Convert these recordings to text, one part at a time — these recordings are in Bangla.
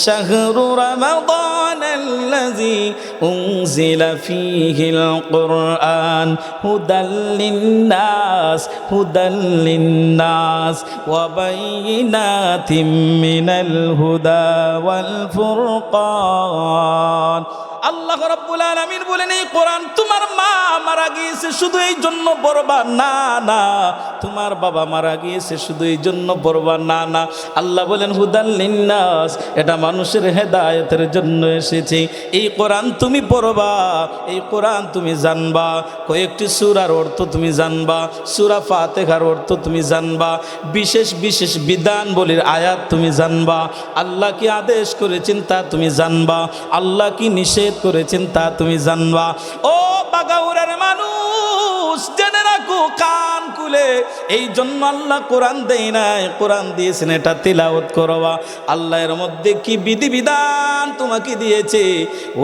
শাহরু রমাদানাল্লাযী উনজিলা ফীহিল কুরআন হুদাল লিন্নাস ওয়া বাইয়িনাতিম মিনাল হুদা ওয়াল ফুরকান। আল্লাহ রাব্বুল আলামিন বলেন, এই কোরআন তোমার মা মারা গিয়েছে শুধু এই জন্য পড়বা না, না তোমার বাবা মারা গিয়েছে শুধু এই জন্য পড়বা না, না আল্লাহ বলেন হুদাল লিন্নাস, এটা মানুষের হেদায়েতের জন্য এসেছে। এই কোরআন তুমি পড়বা, এই কোরআন তুমি জানবা, কয়েকটি সূরার অর্থ তুমি জানবা, সূরা ফাতিহার অর্থ তুমি জানবা, বিশেষ বিশেষ বিধান বলির আয়াত তুমি জানবা, আল্লাহ কি আদেশ করেছেন তা তুমি জানবা, আল্লাহ কি নিষেধ করেছেন তা তুমি জানবা। ও বাগাউরের মানুষ জেনে রাখো, কান খুলে, এই জন্য আল্লাহ কোরআন দেয় নাই, কোরআন দিয়েছেন এটা তিলাওয়াত করবা। আল্লাহ এর মধ্যে কি বিধিবিধান তোমাকে দিয়েছে,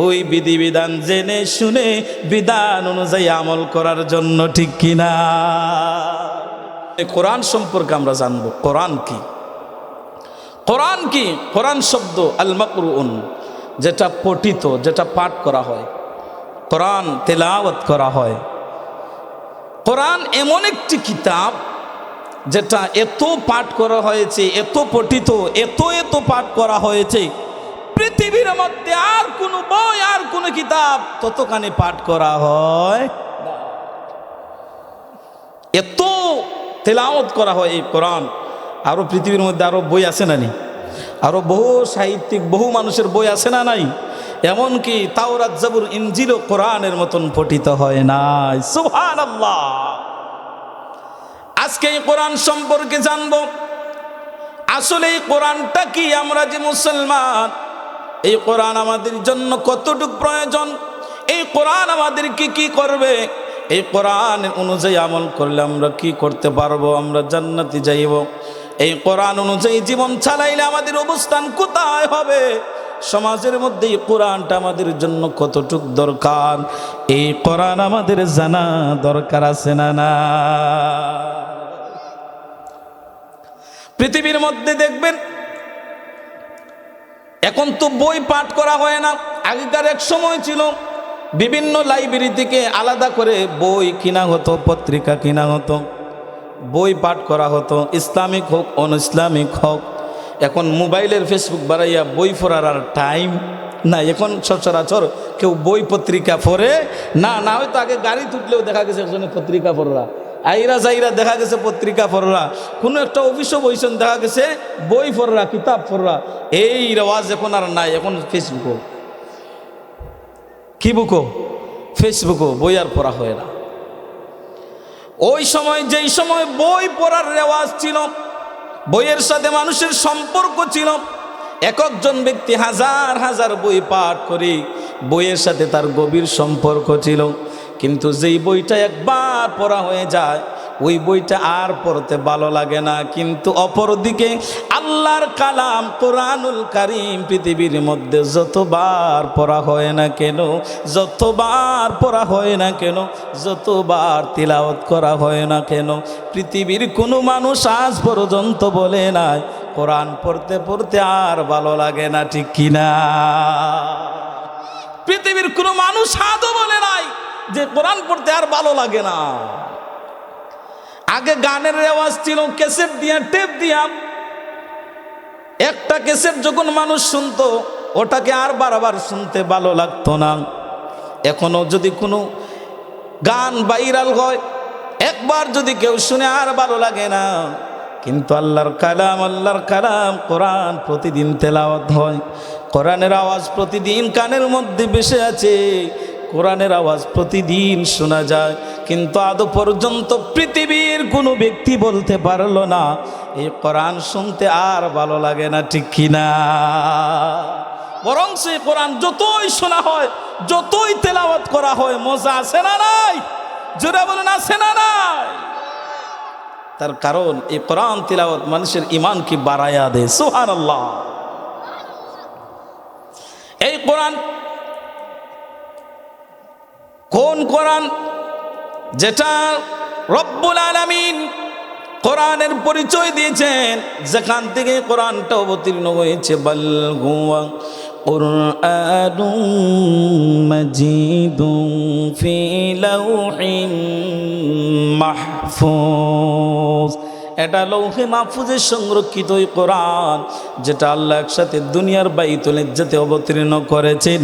ওই বিধিবিধান জেনে শুনে বিধান অনুযায়ী আমল করার জন্য, ঠিক কিনা? কোরআন সম্পর্কে আমরা জানবো কোরআন কি। কোরআন কি? কোরআন শব্দ আল মাকরুউন, যেটা পঠিত, যেটা পাঠ করা হয়, কোরআন তেলাওয়াত করা হয়। কোরআন এমন একটি কিতাব যেটা এত পাঠ করা হয়েছে, এত পঠিত, এত পাঠ করা হয়েছে, পৃথিবীর মধ্যে আর কোনো বই, আর কোনো কিতাব ততখানি পাঠ করা হয়, এত তেলাওয়াত করা হয় এই কোরআন। আরো পৃথিবীর মধ্যে আরো বই আছে না নি? আরো বহু সাহিত্যিক, বহু মানুষের বই আছে না নাই? এমনকি তাওরাত জাবুর ইনজিল কোরআনের মতন পঠিত হয় নাই। সুবহানাল্লাহ। আজকে এই কোরআন সম্পর্কে জানবো। আসলে এই কোরআনটা কি? আমরা যে মুসলমান, এই কোরআন আমাদের জন্য কতটুকু প্রয়োজন, এই কোরআন আমাদেরকে কি করবে, এই কোরআন অনুযায়ী আমল করলে আমরা কি করতে পারবো, আমরা জান্নাতে যাইব, এই কোরআন অনুযায়ী জীবন চালাইলে আমাদের অবস্থান কোথায় হবে, সমাজের মধ্যে এই কোরআনটা আমাদের জন্য কতটুক দরকার, এই কোরআন আমাদের জানা দরকার আছে না? না। পৃথিবীর মধ্যে দেখবেন এখন তো বই পাঠ করা হয় না। আগেকার এক সময় ছিল বিভিন্ন লাইব্রেরি থেকে আলাদা করে বই কিনা হতো, পত্রিকা কিনা হতো, বই পাঠ করা হতো, ইসলামিক হোক অন ইসলামিক হোক। এখন মোবাইলের ফেসবুক বাড়াইয়া বই পড়ার আর টাইম না। এখন সচরাচর কেউ বই পত্রিকা পড়ে না। না হয়তো আগে গাড়ি তুটলেও দেখা গেছে একজনে পত্রিকা পড়রা, আইরা যাইরা দেখা গেছে পত্রিকা পড়রা, কোনো একটা অফিসও বইছেন দেখা গেছে বই পড়রা, কিতাব পড়রা। এই রেওয়াজ এখন আর নাই। এখন ফেসবুকও, কি বুকো, ফেসবুকও, বই আর পড়া হয় না। ওই সময়, যেই সময় বই পড়ার রেওয়াজ ছিল, বইয়ের সাথে মানুষের সম্পর্ক ছিল, এক একজন ব্যক্তি হাজার হাজার বই পাঠ করে বইয়ের সাথে তার গভীর সম্পর্ক ছিল। কিন্তু যেই বইটা একবার পড়া হয়ে যায়, ওই বইটা আর পড়তে ভালো লাগে না। কিন্তু অপরদিকে আল্লাহর কালাম কোরআনুল কারীম পৃথিবীর মধ্যে যতবার পড়া হয় না কেন, যতবার পড়া হয় না কেন, যতবার তিলাওয়াত করা হয় না কেন, পৃথিবীর কোনো মানুষ আজ পর্যন্ত বলে নাই কোরআন পড়তে পড়তে আর ভালো লাগে না, ঠিক কিনা? পৃথিবীর কোনো মানুষ আজও বলে নাই যে কোরআন পড়তে আর ভালো লাগে না। আগে গানের রেওয়াজ ছিল, ক্যাসেট দিয়া, টেপ দিয়া। একটা ক্যাসেট যখন মানুষ শুনতো, ওটাকে আর বারবার শুনতে ভালো লাগতো না। এখনো যদি কোনো গান ভাইরাল হয়, একবার যদি কেউ শুনে আর ভালো লাগে না। কিন্তু আল্লাহর কালাম কোরআন প্রতিদিন তেলাওয়াত হয়, কোরআনের আওয়াজ প্রতিদিন কানের মধ্যে ভেসে আছে, কোরআনের আওয়াজ প্রতিদিন শোনা যায়। কিন্তু আদৌ পর্যন্ত পৃথিবীর কোনো ব্যক্তি বলতে পারলো না এই কোরআন শুনতে আর ভালো লাগে না, ঠিক কিনা? বরং সেই কোরআন যতই শোনা হয়, যতই তেলাওয়াত করা হয়, মজা আছে না নাই? জোরে বলেন, আছে না নাই? তার কারণ এই কোরআন তিলাওয়াত মানুষের ঈমানকে বাড়ায়া দেয়। সুবহানাল্লাহ। এই কোরআন কোন কোরআন? যেটা রব্বুল আলামিন কোরআনের পরিচয় দিয়েছেন, যেখান থেকে কোরআনটা অবতীর্ণ হয়েছে, বাল হুয়া কুরআনুম মাজিদুম ফি লাউহিম মাহফুজ। এটা লৌহে মাহফুজে সংরক্ষিত ওই কোরআন, যেটা আল্লাহ একসাথে দুনিয়ার বাইতুল ইজ্জতে অবতীর্ণ করেছেন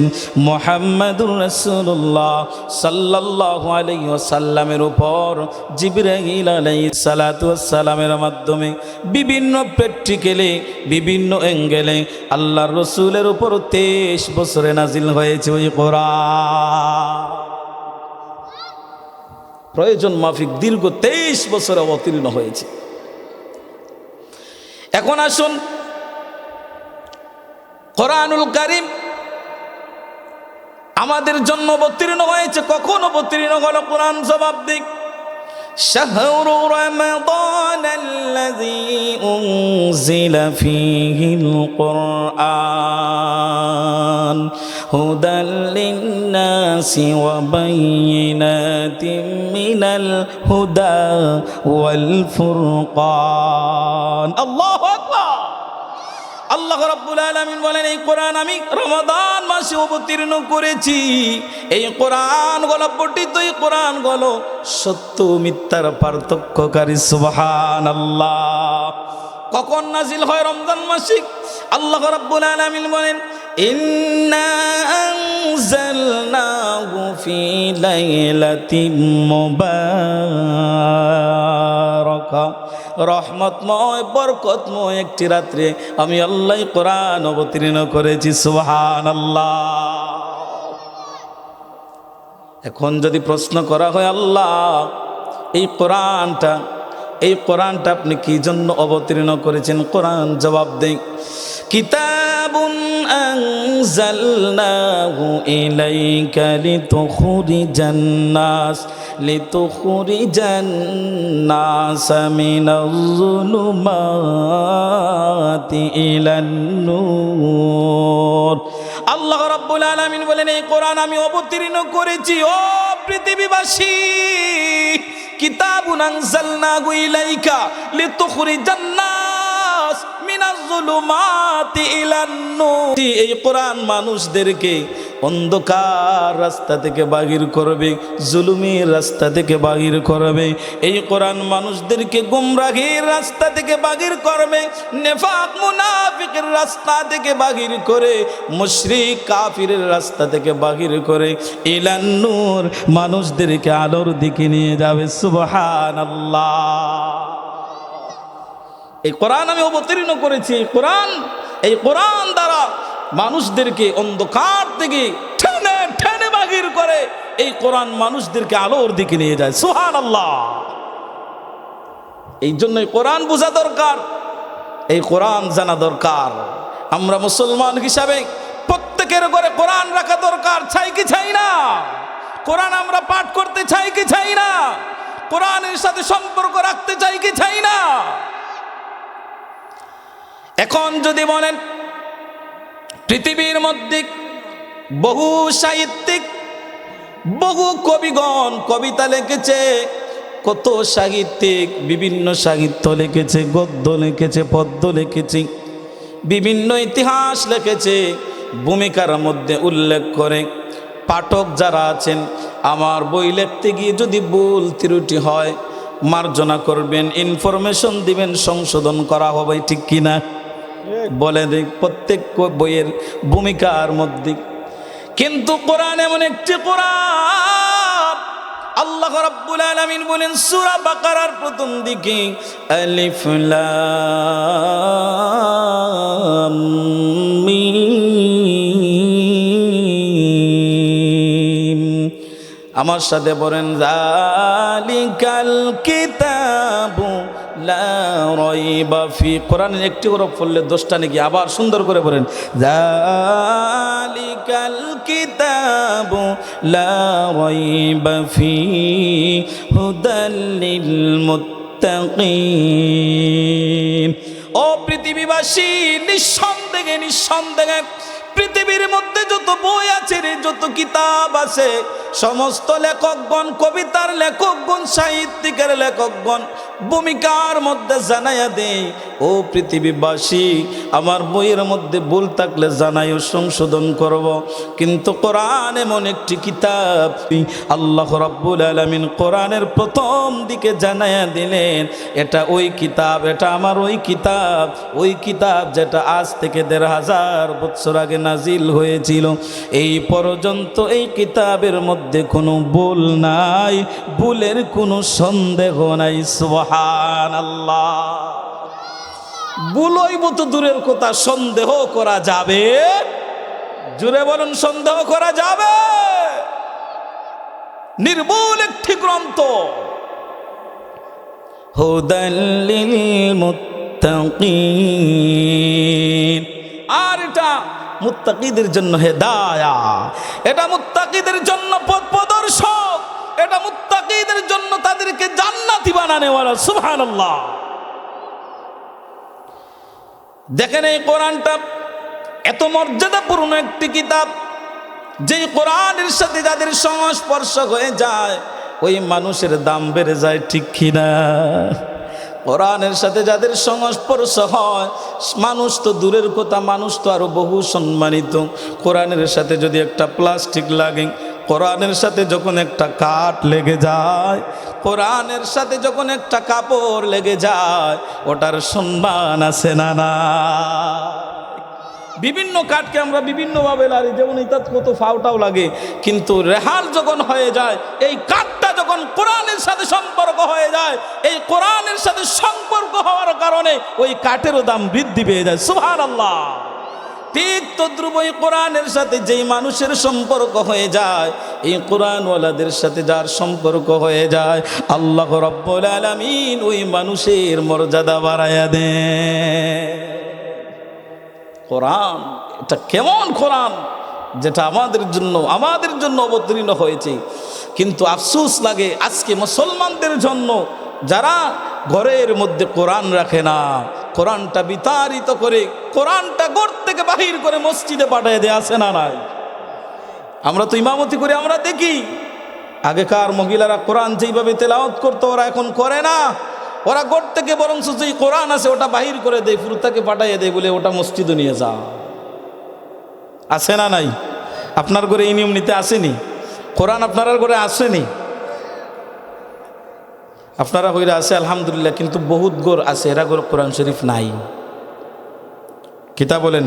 মুহাম্মাদুর রাসূলুল্লাহ সাল্লাল্লাহু আলাইহি ওয়াসাল্লামের উপর জিবরাইল আলাইহিস সালাতু ওয়াস সালামের মাধ্যমে বিভিন্ন প্র্যাকটিক্যালে, বিভিন্ন অ্যাঙ্গেলে আল্লাহর রাসূলের উপর 23 বছরে নাজিল হয়েছে ওই কোরআন। প্রয়োজন মাফিক দীর্ঘ 23 বছরে অবতীর্ণ হয়েছে। এখন আসুন, কোরআনুল কারীম আমাদের জন্য অবতীর্ণ হয়েছে। কখন অবতীর্ণ হলো? কোরআন জবাব দিক, শাহরু রমাদানাল্লাযী উনজিলা ফীহিল কুরআন হুদাল লিন্নাসি ওয়া বায়িনাতিম মিনাল হুদা ওয়াল ফুরকান। আল্লাহু আকবার। আল্লাহ রাব্বুল আলামিন বলেন, এই কোরআন আমি রমাদান মাসে অবতীর্ণ করেছি। এই কোরআন গুলো পঠিত, এই কোরআন গুলো সত্য মিথ্যার পার্থক্যকারী। সুবহানাল্লাহ। কখন নাজিল হয়? রমজান মাসে। আল্লাহ রাব্বুল আলামিন বলেন, ইন্না আনজালনাহু ফি লাইলাতিন মুবারাকা, রহমতময় বরকতময় একটি রাত্রে আমি আল্লাহ কোরআন অবতীর্ণ করেছি। সুবহানাল্লাহ। এখন যদি প্রশ্ন করা হয়, আল্লাহ এই কোরআনটা আপনি কি জন্য অবতীর্ণ করেছেন? কোরআন জবাব দেয়, কিতাবুন আনজালনাহু ইলাইকা লিতুখরিজান নাস মিনাজ যুলুমাতি ইলান নূর। আল্লাহ রাব্বুল আলামিন বলেন, এই কোরআন আমি অবতীর্ণ করেছি ও পৃথিবীবাসী। কিতাবুন আনজালনাহু ইলাইকা লিতুখরিজান নাস মিনাজ যুলুমাতি ইলান নূর। এই কোরআন মানুষদেরকে অন্ধকার রাস্তা থেকে বাহির করবে, জুলুমের রাস্তা থেকে বাহির করবে। এই কোরআন মানুষদেরকে গুমরাহির রাস্তা থেকে বাহির করবে, নেফাক মুনাফিকের রাস্তা থেকে বাহির করে, মুশরিক কাফিরের রাস্তা থেকে বাহির করে ইলান নূর, মানুষদেরকে আলোর দিকে নিয়ে যাবে। সুবহানাল্লাহ। এই কোরআন আমি অবতীর্ণ করেছি। এই কোরআন দ্বারা মানুষদেরকে অন্ধকার থেকে টেনে টেনে বাহির করে, এই কোরআন মানুষদেরকে আলোর দিকে নিয়ে যায়। সুবহানাল্লাহ। এই জন্যই কোরআন বোঝা দরকার, এই কোরআন জানা দরকার। আমরা মুসলমান হিসাবে প্রত্যেকের ঘরে কোরআন রাখা দরকার। চাই কি চাই না? কোরআন আমরা পাঠ করতে চাই কি চাই না? কোরআনের সাথে সম্পর্ক রাখতে চাই কি চাই না? এখন যদি বলেন, পৃথিবীর মধ্যে বহু সাহিত্যিক, বহু কবিগণ কবিতা লিখেছে, কত সাহিত্যিক বিভিন্ন সাহিত্য লিখেছে, গদ্য লিখেছে, পদ্য লিখেছে, বিভিন্ন ইতিহাস লিখেছে। ভূমিকার মধ্যে উল্লেখ করে পাঠক যারা আছেন, আমার বই লিখতে গিয়ে যদি ভুল ত্রুটি হয় মার্জনা করবেন, ইনফরমেশন দিবেন, সংশোধন করা হবে। ঠিক কিনা বলে দেখ প্রত্যেক বইয়ের ভূমিকার মধ্যে। কিন্তু কোরআন এমন একটি কোরআন, আল্লাহ রাব্বুল আলামিন বলেন সূরা বাকারার প্রথম দিকে, আলিফ লাম মিম। আমার সাথে বলেন, যালিকাল কিতাবু লা রাইবা ফি। কোরআনের একটি হরফ পড়লে 10টা নাকি। আবার সুন্দর করে বলেন, যালিকাল কিতাবু লা রাইবা ফি হুদাল লিল মুত্তাকিন। ও পৃথিবীবাসী, নিঃসন্দেহে পৃথিবীর মধ্যে যত বই আছে, যত কিতাব আছে, সমস্ত লেখকগণ, কবিতার লেখকগণ, সাহিত্যিকের লেখকগণ ভূমিকার মধ্যে জানাইয়া দেই, ও পৃথিবীবাসী, আমার বইয়ের মধ্যে ভুল থাকলে জানাইও, সংশোধন করব। কিন্তু কোরআন এমন একটি কিতাব, আল্লাহ রাব্বুল আলামিন কোরআনের প্রথম দিকে জানাইয়া দিলেন, এটা ওই কিতাব, এটা আমার ওই কিতাব, ওই কিতাব যেটা আজ থেকে ১৫০০ বছর আগে নাজিল হয়েছিল। এই পর্যন্ত এই কিতাবের মধ্যে কোনো ভুল নাই, ভুলের কোনো সন্দেহ নাই। সুবহানাল্লাহ। ভুল হইব তো দূরের কথা, সন্দেহ করা যাবে? জুড়ে বলুন, সন্দেহ করা যাবে? নির্ভুল একটি গ্রন্থ। হুদাল লিল মুত্তাকিন, আর এটা মুত্তাকিদের জন্য হেদায়াত, এটা মুত্তাকিদের জন্য পথ প্রদর্শক, এটা মুত্তাকিদের জন্য তাদেরকে জান্নাতি বানানেওয়ালা। সুবহানাল্লাহ। দেখেন এই কোরআনটা এত মর্যাদাপূর্ণ একটি কিতাব, যে কোরআনের সাথে যাদের সংস্পর্শ হয়ে যায় ওই মানুষের দাম বেড়ে যায়, ঠিক কিনা? কোরআনের সাথে যাদের সংস্পর্শ হয়, মানুষ তো দূরের কথা, মানুষ তো আরো বহু সম্মানিত। কোরআনের সাথে যদি একটা প্লাস্টিক লাগে, কোরআনের সাথে যখন একটা কাঠ লেগে যায়, কোরআনের সাথে যখন একটা কাপড় লেগে যায়, ওটার সম্মান আছে না? না। বিভিন্ন কাঠকে আমরা বিভিন্নভাবে লাড়ি, যেমন এটা কত ফাউটাও লাগে, কিন্তু রেহাল যখন হয়ে যায়, এই কাঠটা যখন কোরআনের সাথে সম্পর্ক হয়ে যায়, এই কোরআনের সাথে সম্পর্ক হওয়ার কারণে ওই কাঠেরও দাম বৃদ্ধি পেয়ে যায়। সুবহানাল্লাহ। ঠিক তদ্রুপ এই কোরআনের সাথে যেই মানুষের সম্পর্ক হয়ে যায়, এই কোরআনওয়ালাদের সাথে যার সম্পর্ক হয়ে যায়, আল্লাহ রাব্বুল আলামিন ওই মানুষের মর্যাদা বাড়ায়া দেন। কোরআন এটা কেমন কোরআন, যেটা আমাদের জন্য অবতীর্ণ হয়েছে। কিন্তু আফসোস লাগে আজকে মুসলমানদের জন্য, যারা ঘরের মধ্যে কোরআন রাখে না, কোরআনটা বিতাড়িত করে, কোরআনটা ঘর থেকে বাহির করে মসজিদে পাঠিয়ে দেয়, আছে না নাই? আমরা তো ইমামতি করে আমরা দেখি, আগেকার মহিলারা কোরআন যেইভাবে তেলাওয়াত করতো, ওরা এখন করে না। ওরা ঘর থেকে বরং যেই কোরআন আছে ওটা বাহির করে দেয়, ফুরতাকে পাঠিয়ে দেয়, বলে ওটা মসজিদে নিয়ে যা। আছে না নাই? আপনার ঘরে এই নিয়ম নিতে আসেনি? কোরআন আপনার ঘরে আসেনি? আপনারা হইরা আছে আলহামদুলিল্লাহ, কিন্তু বহুত ঘর আছে এরা ঘর কোরআন শরীফ নাই। কিতা বলেন?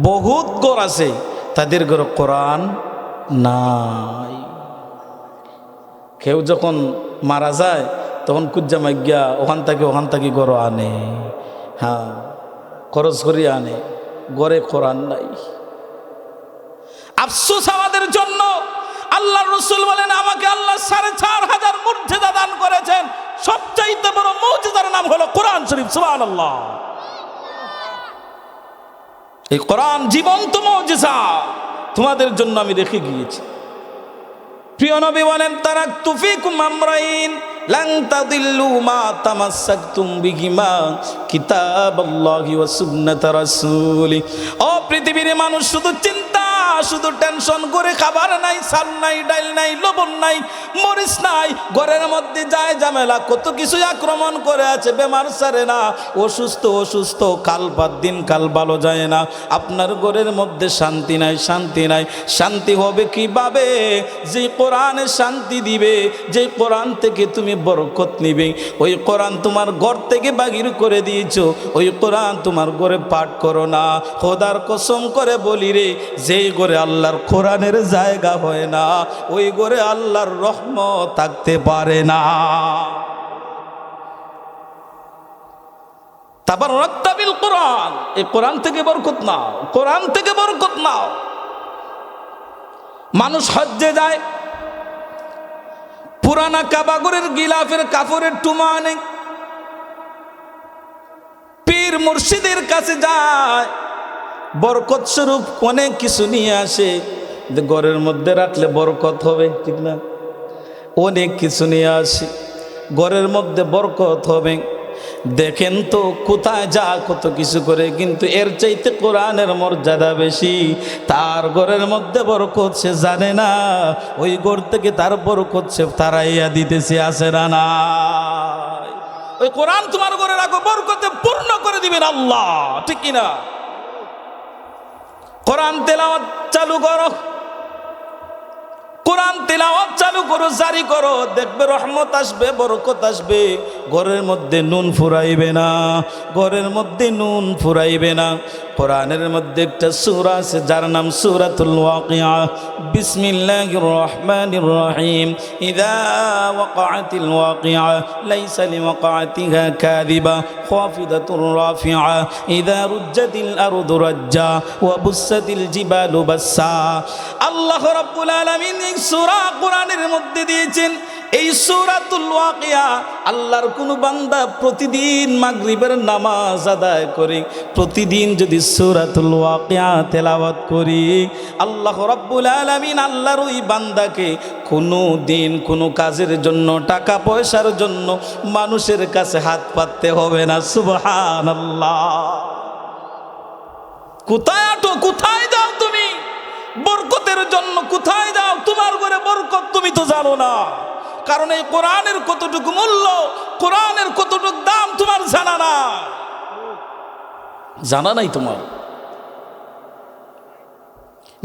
বহুত ঘর আছে তাদের ঘর কোরআন নাই। কেউ যখন মারা যায় তখন কুজ্জা মাইগিয়া ওখান থেকে ঘর আনে, হ্যাঁ, খরচ করিয়া আনে, ঘরে কোরআন নাই। আফসোস আমাদের জন্য। আল্লাহর রাসূল বলেন, আমাকে আল্লাহ ৪,৫০০ মুর্জিজা দান করেছেন, সবচাইতে বড় মুজিজার নাম হলো কোরআন শরীফ। সুবহানাল্লাহ। এই কোরআন জীবন্ত মুজিজা তোমাদের জন্য আমি রেখে গিয়েছি। প্রিয় নবী বলেন, তারাকতু ফীকুম আমরাইন লান তাদিল্লু মা তামাসসাকতুম বিহিমা কিতাবাল্লাহি ওয়া সুন্নাত রাসূলি। ও পৃথিবীর মানুষ, শুধু চিন্তা, শুধু টেনশন করে, খাবার নাই, চাল নাই, ডাল নাই, লবণ নাই, মরিচ নাই, ঘরের মধ্যে যায় ঝামেলা, কত কিছু আক্রমণ করে আছে, বেমার সারে না, অসুস্থ, কাল বাদ দিন কাল ভালো যায় না। আপনার ঘরের মধ্যে শান্তি নাই। শান্তি হবে কিভাবে? যে কোরআনে শান্তি দিবে, যে কোরআন থেকে তুমি বরকত নিবে, ওই কোরআন তোমার ঘর থেকে বাহির করে দিয়েছো, ওই কোরআন তোমার ঘরে পাঠ করো না। খোদার কসম করে বলি রে, যেই ঘরে আল্লাহর কোরআনের জায়গা হয় না, ওই ঘরে আল্লাহর রহমত থাকতে পারে না। তাবারাকতা বিল কোরআন, এই কোরআন থেকে বরকত নাও, কোরআন থেকে বরকত নাও। মানুষ হজ্জে যায়, পুরানা কাবাগরের গিলাফের কাপড়ের টুমা আনে, পীর মুর্শিদের কাছে যায়, বরকত স্বরূপ অনেক কিছু নিয়ে আসে, ঘরের মধ্যে রাখলে বরকত হবে, ঠিক না? অনেক কিছু নিয়ে আসে, ঘরের মধ্যে বরকত হবে। দেখেন তো কোথায় যা কত কিছু করে, কিন্তু এর চাইতে কোরআনের মর্যাদা বেশি। তার ঘরের মধ্যে বরকত সে জানে না, ওই ঘর থেকে তার বরকত সে তারাইয়া দিতেছে, আছে না নাই? ওই কোরআন তোমার ঘরে রাখো, বরকতে পূর্ণ করে দিবেন আল্লাহ, ঠিক কিনা? কোরআন তেলাওয়াত চালু করো, কোরআন তেলাওয়াত চালু করো, জারি করো, দেখবে রহমত আসবে, বরকত আসবে। ঘরের মধ্যে নুন ফুরাইবে না, ঘরের মধ্যে নুন ফুরাইবে না। কোরআনের মধ্যে একটা সূরা আছে যার নাম সূরাতুল ওয়াকিয়া। বিসমিল্লাহির রহমানির রহিম। ইযা ওয়াকাআতিল ওয়াকিয়া লাইসা লিওয়াকাআতিহা কাযিবা খাফিদাতুর রাফিআ ইযা রুজ্জাতিল আরদু রাজ্জা ওয়া বুসাতিল জিবালু বাসসা। আল্লাহ রাব্বুল আলামিন এই সূরা কোরআনের মধ্যে দিয়েছেন। এই সূরাতুল ওয়াকিয়া আল্লাহর কোন বান্দা প্রতিদিন মাগরিবের নামাজ আদায় করে প্রতিদিন যদি সূরাতুল ওয়াকিয়া তেলাওয়াত করি, আল্লাহ রাব্বুল আলামিন আল্লাহর ওই বান্দাকে কোনো দিন কোনো কাজের জন্য, টাকা পয়সার জন্য মানুষের কাছে হাত পাততে হবে না। সুবহানাল্লাহ। কোথায় আটো, কোথায় যাও তুমি বরকতের জন্য? কোথায় যাও? তোমার ঘরে বরকত তুমি তো জানো না, কারণ এই কোরআনের কতটুকু মূল্য, কোরআনের কতটুকু দাম তোমার জানা না, জানা নাই তোমার।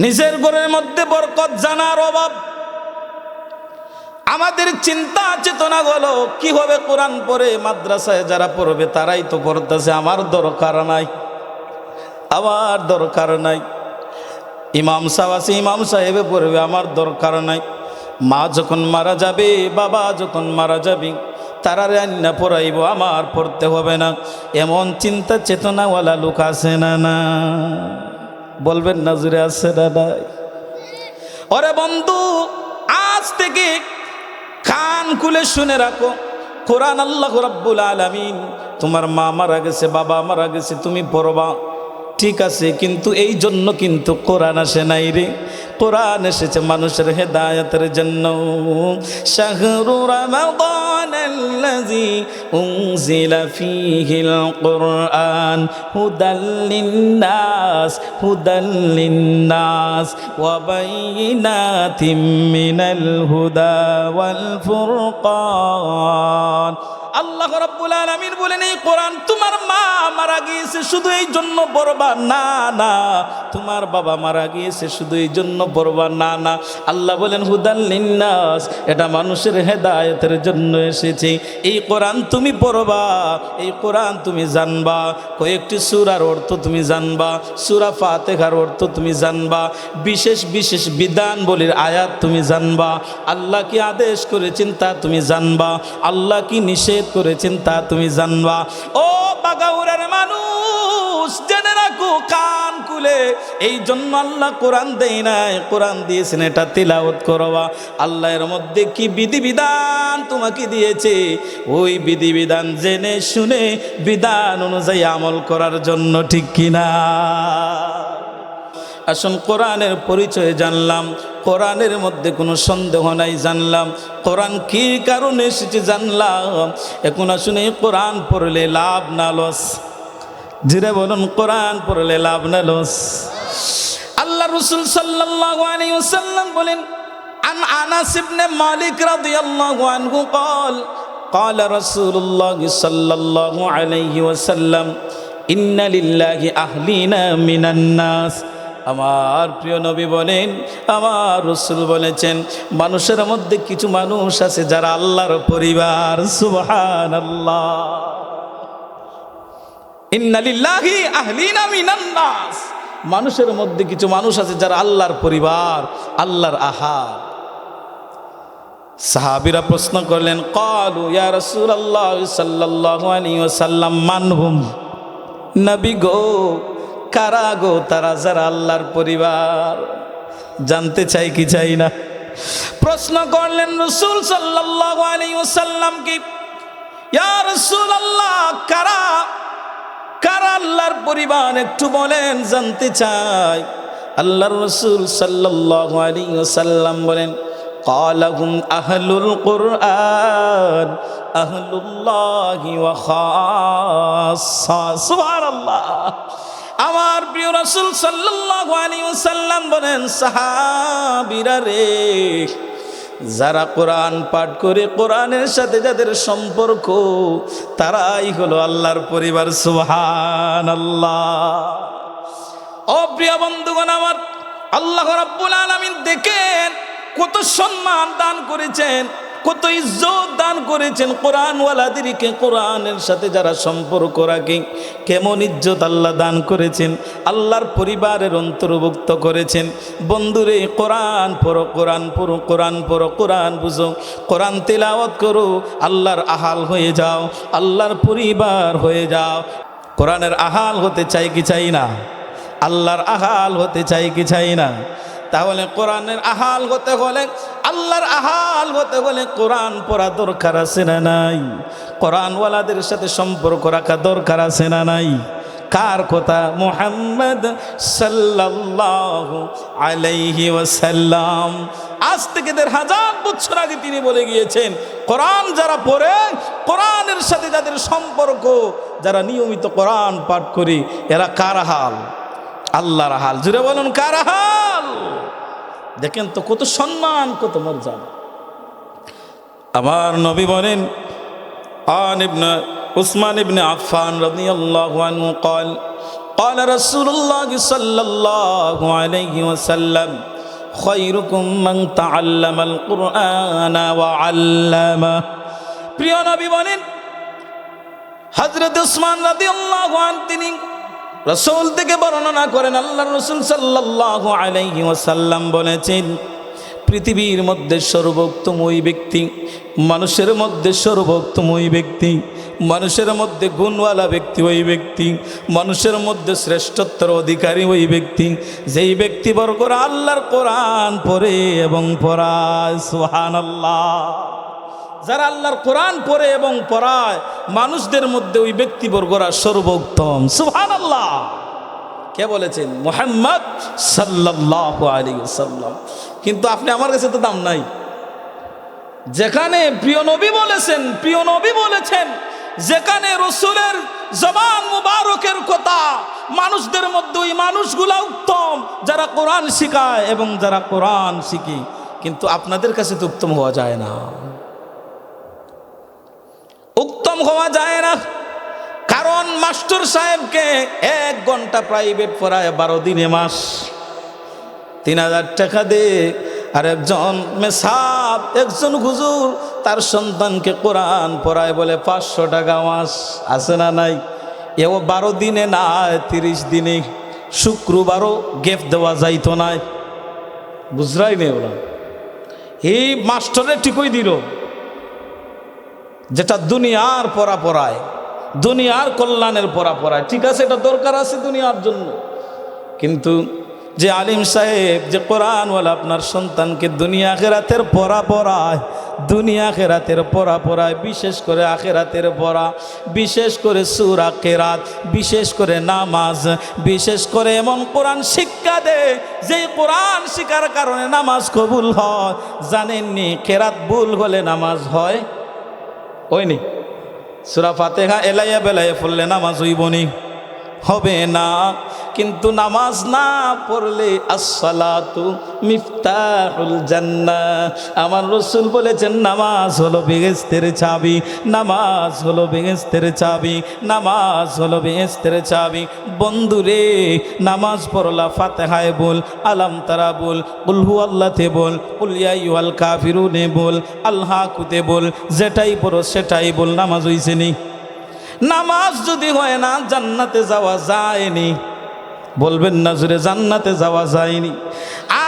নিজের ঘরের মধ্যে বরকত জানার অভাব। আমাদের চিন্তা চেতনা হলো কি হবে কোরআন পড়ে, মাদ্রাসায় যারা পড়বে তারাই তো পড়তেছে, আমার দরকার নাই, আমার দরকার নাই। ইমাম সাহেব আছে, ইমাম সাহেবে পড়বে, আমার দরকার নাই। মা যখন মারা যাবে, বাবা যখন মারা যাবে, তারা রান্না পড়াইব, আমার পড়তে হবে না। এমন চিন্তা চেতনাওয়ালা লোক আছে না? না বলবেন না, জুড়ে আছে না নাই? ওরে বন্ধু, আজ থেকে কান খুলে শুনে রাখো, কোরআন আল্লাহ রাব্বুল আলামিন, তোমার মা মারা গেছে, বাবা মারা গেছে, তুমি পড়বা, ঠিক আছে, কিন্তু এই জন্য কিন্তু কোরআন আসে নাই রে। কোরআন এসেছে মানুষের হেদায়েতের জন্য। শাহরু রমাদানাল্লাযী উনজিলা ফীহিল কুরআন হুদাল লিন্নাস, হুদাল লিন্নাস ওয়া বাইয়িনাতিম মিনাল হুদা ওয়াল ফুরকান। আল্লাহ রাব্বুল আলামিন বলেন, এই কোরআন তোমার মা মারা গিয়েছে শুধু এই জন্য পড়বা না, না, তোমার বাবা মারা গিয়েছে শুধু এই জন্য পড়বা না, না। আল্লাহ বলেন হুদাল লিন্নাস, এটা মানুষের হেদায়েতের জন্য এসেছে। এই কোরআন তুমি পড়বা, এই কোরআন তুমি জানবা, কয়েকটি সূরার অর্থ তুমি জানবা, সূরা ফাতিহার অর্থ তুমি জানবা, বিশেষ বিশেষ বিধান বলির আয়াত তুমি জানবা, আল্লাহ কি আদেশ করেছেন তা তুমি জানবা, আল্লাহ কি নিষেধ করেছেন তা তুমি জানবা। ও বাগাউরের মানুষ, জেনে রাখো, কান খুলে, এই জন্য আল্লাহ কোরআন দেয় নাই, কোরআন দিয়েছেন এটা তিলাওয়াত করবা। আল্লাহর মধ্যে কি বিধিবিধান তোমাকে দিয়েছে, ওই বিধিবিধান জেনে শুনে বিধান অনুযায়ী আমল করার জন্য, ঠিক কিনা? আসুন কোরআনের পরিচয় জানলাম, কোরআনের মধ্যে কোনো সন্দেহ নাই জানলাম, কোরআন কি কারণে এসেছে জানলাম। এখন আসুন এই কোরআন পড়লে লাভ না লস? জিরে বলুন, কোরআন পড়লে লাভ না লস? আল্লাহ রাসূল সাল্লাল্লাহু আলাইহি ওয়াসাল্লাম বলেন, আন আনাস ইবনে মালিক রাদিয়াল্লাহু আনহু قال قال رسول الله صلى الله عليه وسلم إن لله أهلين من الناس। আমার প্রিয় নবী বলেন, আমার রাসূল বলেছেন, মানুষের মধ্যে কিছু মানুষ আছে যারা আল্লাহর পরিবার। সুবহানাল্লাহ। ইন্না লিল্লাহি আহলিনা মিনান নাস, মানুষের মধ্যে কিছু মানুষ আছে যারা আল্লাহর পরিবার, আল্লাহর আহার। সাহাবীরা প্রশ্ন করলেন, ক্বালু ইয়া রাসূলুল্লাহ সাল্লাল্লাহু আলাইহি ওয়াসাল্লাম মানহুম, নবী গো কারা গো তারা যারা আল্লাহর পরিবার? জানতে চাই কি চাই না? প্রশ্ন করলেন রাসূল সাল্লাল্লাহু আলাইহি ওয়াসাল্লাম কি, ইয়া রাসূলুল্লাহ কারা কারা আল্লাহর পরিবার একটু বলেন, জানতে চাই। আল্লাহর রাসূল সাল্লাল্লাহু আলাইহি ওয়াসাল্লাম বলেন, ক্বালাহুম আহলুল কুরআন আহলুল্লাহি ওয়া খাসসা। সুবহানাল্লাহ। আমার প্রিয় রাসূল সাল্লাল্লাহু আলাইহি ওয়াসাল্লাম বলেন, সাহাবীরা রে, যারা কোরআন পাঠ করে, কোরআনের সাথে যাদের সম্পর্ক, তারাই হলো আল্লাহর পরিবার। সুবহানাল্লাহ। ও প্রিয় বন্ধুগণ আমার, আল্লাহ রাব্বুল আলামিন দেখেন কত সম্মান দান করেছেন, কত ইজ্জত দান করেছেন কোরআনওয়ালাদেরকে। কোরআনের সাথে যারা সম্পর্ক রাখে, কেমন ইজ্জত আল্লাহ দান করেছেন, আল্লাহর পরিবারের অন্তর্ভুক্ত করেছেন। বন্ধুরে, কোরআন পড়ো, কোরআন পড়ো, কোরআন পড়ো, কোরআন বুঝো, কোরআন তেলাওয়াত করো, আল্লাহর আহাল হয়ে যাও, আল্লাহর পরিবার হয়ে যাও। কোরআনের আহাল হতে চাই কি চাই না? আল্লাহর আহাল হতে চাই কি চাই না? তাহলে কোরআনের আহাল হতে হলে, আল্লাহর আহাল হতে হলে কোরআন পড়া দরকার আছে না নাই? কোরআনওয়ালাদের সাথে সম্পর্ক রাখা দরকার আছে না নাই? কার কথা? মুহাম্মদ সাল্লাল্লাহু আলাইহি ওয়াসাল্লাম। আজ থেকে ১৫০০ বছর আগে তিনি বলে গিয়েছেন, কোরআন যারা পড়ে, কোরআনের সাথে যাদের সম্পর্ক, যারা নিয়মিত কোরআন পাঠ করে, এরা কার হাল? আল্লাহর হাল। জুড়ে বলুন, কার হাল? দেখেন তো কত সম্মান, কত মর্যাদা। আমার নবী বলেন, আন ইবনে উসমান ইবনে আফফান রাদিয়াল্লাহু আনহু قال قال رسول الله صلى الله عليه وسلم خيركم من تعلم القرآن وعلمه। প্রিয় নবী বলেন, হযরত উসমান রাদিয়াল্লাহু আনহু তিনি রাসূল থেকে বর্ণনা করেন, আল্লাহর রাসূল সাল্লাল্লাহু আলাইহি ওয়াসাল্লাম বলেছেন, পৃথিবীর মধ্যে সর্বোত্তম ওই ব্যক্তি, মানুষের মধ্যে সর্বোত্তম ওই ব্যক্তি, মানুষের মধ্যে গুণওয়ালা ব্যক্তি ওই ব্যক্তি, মানুষের মধ্যে শ্রেষ্ঠত্বের অধিকারী ওই ব্যক্তি, যেই ব্যক্তিবর্গরা আল্লাহর কোরআন পড়ে এবং পড়ায়। সুবহানাল্লাহ। যারা আল্লাহর কোরআন পড়ে এবং পড়ায়, মানুষদের মধ্যে ওই ব্যক্তিবর্গরা সর্বোত্তম। সুবহানাল্লাহ। কে বলেছেন? মুহাম্মদ সাল্লাল্লাহু আলাইহি ওয়াসাল্লাম। কিন্তু আপনি আমার কাছে তো দাম নাই। যেখানে প্রিয় নবী বলেছেন, প্রিয় নবী বলেছেন, যেখানে রসুলের জবান মুবারকের কথা, মানুষদের মধ্যে ওই মানুষগুলা উত্তম যারা কোরআন শিখায় এবং যারা কোরআন শিখে। কিন্তু আপনাদের কাছে তো উত্তম হওয়া যায় না, উত্তম হওয়া যায় না। কারণ মাস্টার সাহেবকে 1 ঘন্টা প্রাইভেট পড়ায় 12 দিনে মাস, 3000 টাকা দে। আর একজন মেসাব, একজন হুজুর তার সন্তানকে কোরআন পড়ায় বলে 500 টাকা মাস। আছে না নাই? এও 12 দিনে না, 30 দিনে। শুক্রবারও গেফট দেওয়া যাইতো না। বুঝরাই নেই ওরা। এই মাস্টারে ঠিকই দিল, যেটা দুনিয়ার পড়া পড়ায়, দুনিয়ার কল্যাণের পড়া পড়ায়। ঠিক আছে, এটা দরকার আছে দুনিয়ার জন্য। কিন্তু যে আলিম সাহেব, যে কোরআনওয়ালা আপনার সন্তানকে দুনিয়া আখিরাতের পড়া পড়ায়, দুনিয়া আখিরাতের পড়া পড়ায়, বিশেষ করে আখিরাতের পড়া, বিশেষ করে সূরা কেরাত, বিশেষ করে নামাজ, বিশেষ করে এমন কোরআন শিক্ষা দেয় যে কোরআন শিখার কারণে নামাজ কবুল হয়। জানেননি কেরাত ভুল হলে নামাজ হয়? হয়নি। সূরা ফাতিহা এলাইয়া বেলাইয়া পড়লে নামাজ হইবনি? হবে না। কিন্তু নামাজ না পড়লে আসসালাতু মিফতাহুল জান্নাহ। আমার রাসূল বলেছেন, নামাজ হলো বেহেশতের চাবি, নামাজ হলো বেহেশতের চাবি, নামাজ হলো বেহেশতের চাবি। বন্ধুরে, নামাজ পড়লা ফাতিহায় বল, আলাম তারা বল, কুল হুয়াল্লাহতে বল, কুল ইয়া আইয়ুহাল কাফিরুনে বল, আল্লাহুতে বল, যেটাই পড়ো সেটাই বল, নামাজ হইছে নি? নামাজ যদি হয় না, জান্নাতে যাওয়া যায়নি। বলবেন না জুড়ে, জান্নাতে যাওয়া যায়নি।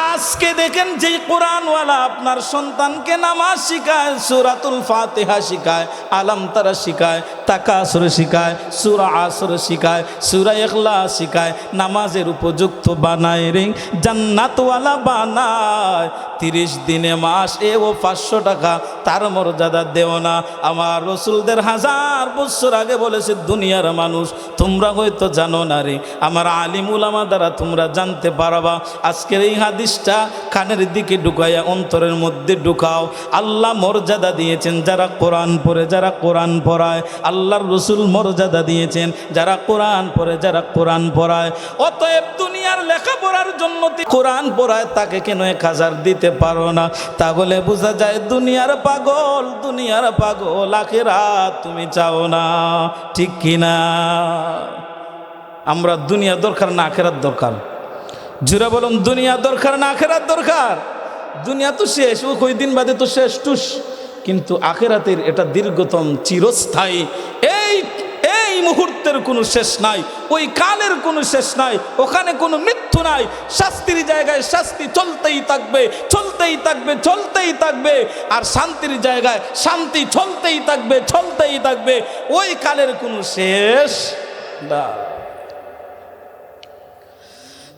আজকে দেখেন, যে কোরআনওয়ালা আপনার সন্তানকে নামাজ শিখায়, সূরাতুল ফাতিহা শিখায়, আলাম তারা শিখায়, তাকাসুর শিখায়, সূরা আসর শিখায়, সূরা ইখলাস শিখায়, নামাজের উপযুক্ত বানায় রে, জান্নাতওয়ালা বানায়। 30 দিনে মাস, ও 500 টাকা, তার মর্যাদা দেও না। আমার রাসূলদের 1000 বছর আগে বলেছে, দুনিয়ার মানুষ তোমরা হয়তো জানো না রে, আমার আলিম উলামা দ্বারা তোমরা জানতে পারবা। আজকের এই হাদিসটা পয়সা কানের দিকে ঢুকাইয়া অন্তরের মধ্যে ঢুকাও। আল্লাহ মর্যাদা দিয়েছেন যারা কোরআন পড়ে, যারা কোরআন পড়ায়। আল্লাহর রসুল মর্যাদা দিয়েছেন যারা কোরআন পড়ে, যারা কোরআন পড়ায়। অতএব দুনিয়ার লেখাপড়ার জন্য কোরআন পড়ায় তাকে কেন 1000 দিতে পারো না? তাহলে বোঝা যায় দুনিয়ার পাগল, দুনিয়ার পাগল, আখিরাত তুমি চাও না, ঠিক কিনা? আমরা দুনিয়া দরকার না আখিরাত দরকার? জুরা বলুন, দুনিয়া দরকার না আখিরাত দরকার? দুনিয়া তো শেষ, ও কয়দিন বাদে তো শেষ টুস, কিন্তু আখিরাতের এটা দীর্ঘতম, চিরস্থায়ী। এই মুহূর্তের কোনো শেষ নাই, ওই কালের কোনো শেষ নাই, ওখানে কোনো মৃত্যু নাই। শাস্তির জায়গায় শাস্তি চলতেই থাকবে, চলতেই থাকবে, চলতেই থাকবে। আর শান্তির জায়গায় শান্তি চলতেই থাকবে, চলতেই থাকবে। ওই কালের কোনো শেষ না।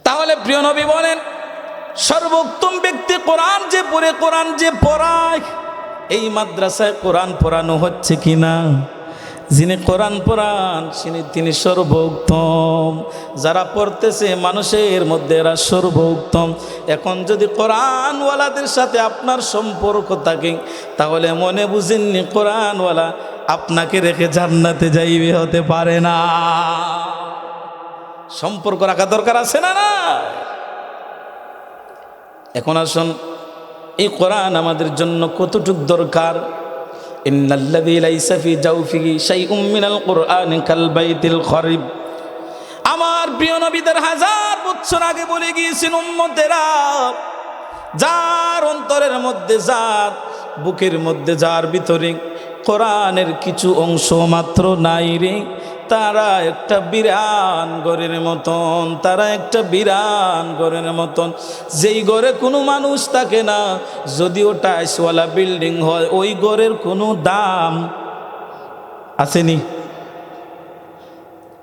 তাহলে প্রিয় নবী বলেন, সর্বোত্তম ব্যক্তি কোরআন যে পড়ে, কোরআন যে পড়ায়। এই মাদ্রাসায় কোরআন পড়ানো হচ্ছে কিনা? যিনি কোরআন পড়ান তিনি সর্বোত্তম। যারা পড়তেছে মানুষের মধ্যে এরা সর্বোত্তম। এখন যদি কোরআনওয়ালাদের সাথে আপনার সম্পর্ক থাকে, তাহলে মনে বুঝেননি কোরআনওয়ালা আপনাকে রেখে জান্নাতে যাইবে, হতে পারে না। সম্পর্ক রাখা দরকার আছে না? না। এখন আসুন, এই কোরআন আমাদের জন্য কতটুক দরকার। ইন্নাল্লাযী লাইসা ফি জাওফিহি শাইউম মিনাল কুরআনি কাল বাইতিল খরিব। আমার প্রিয় নবীদের 1000 বছর আগে বলে গিয়েছেন, উম্মতেরা, যার অন্তরের মধ্যে, যার বুকের মধ্যে, যার ভিতরে কোরআনের কিছু অংশ মাত্র নাই রে, তারা একটা বিরান ঘরের মতন, তারা একটা বিরান ঘরের মতন। যেই ঘরে কোনো মানুষ থাকে না, যদিও টাইলসওয়ালা বিল্ডিং হয়, ওই ঘরের কোনো দাম আসেনি।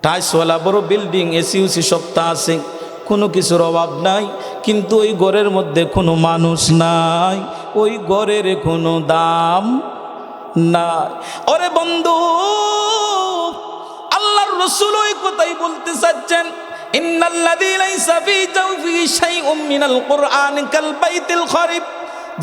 টাইলসওয়ালা বড় বিল্ডিং, এসি উসি সবটা আছে, কোনো কিছুর অভাব নাই, কিন্তু ওই ঘরের মধ্যে কোনো মানুষ নাই, ওই ঘরের কোনো দাম নাই। ওরে বন্ধু, আল্লাহর রাসূল ওই কথাই বলতে চাচ্ছেন, ইন্নাল্লাযী লাইসা ফী জাওফিহি শাইউম মিনাল কুরআনি কাল বাইতিল খরিব।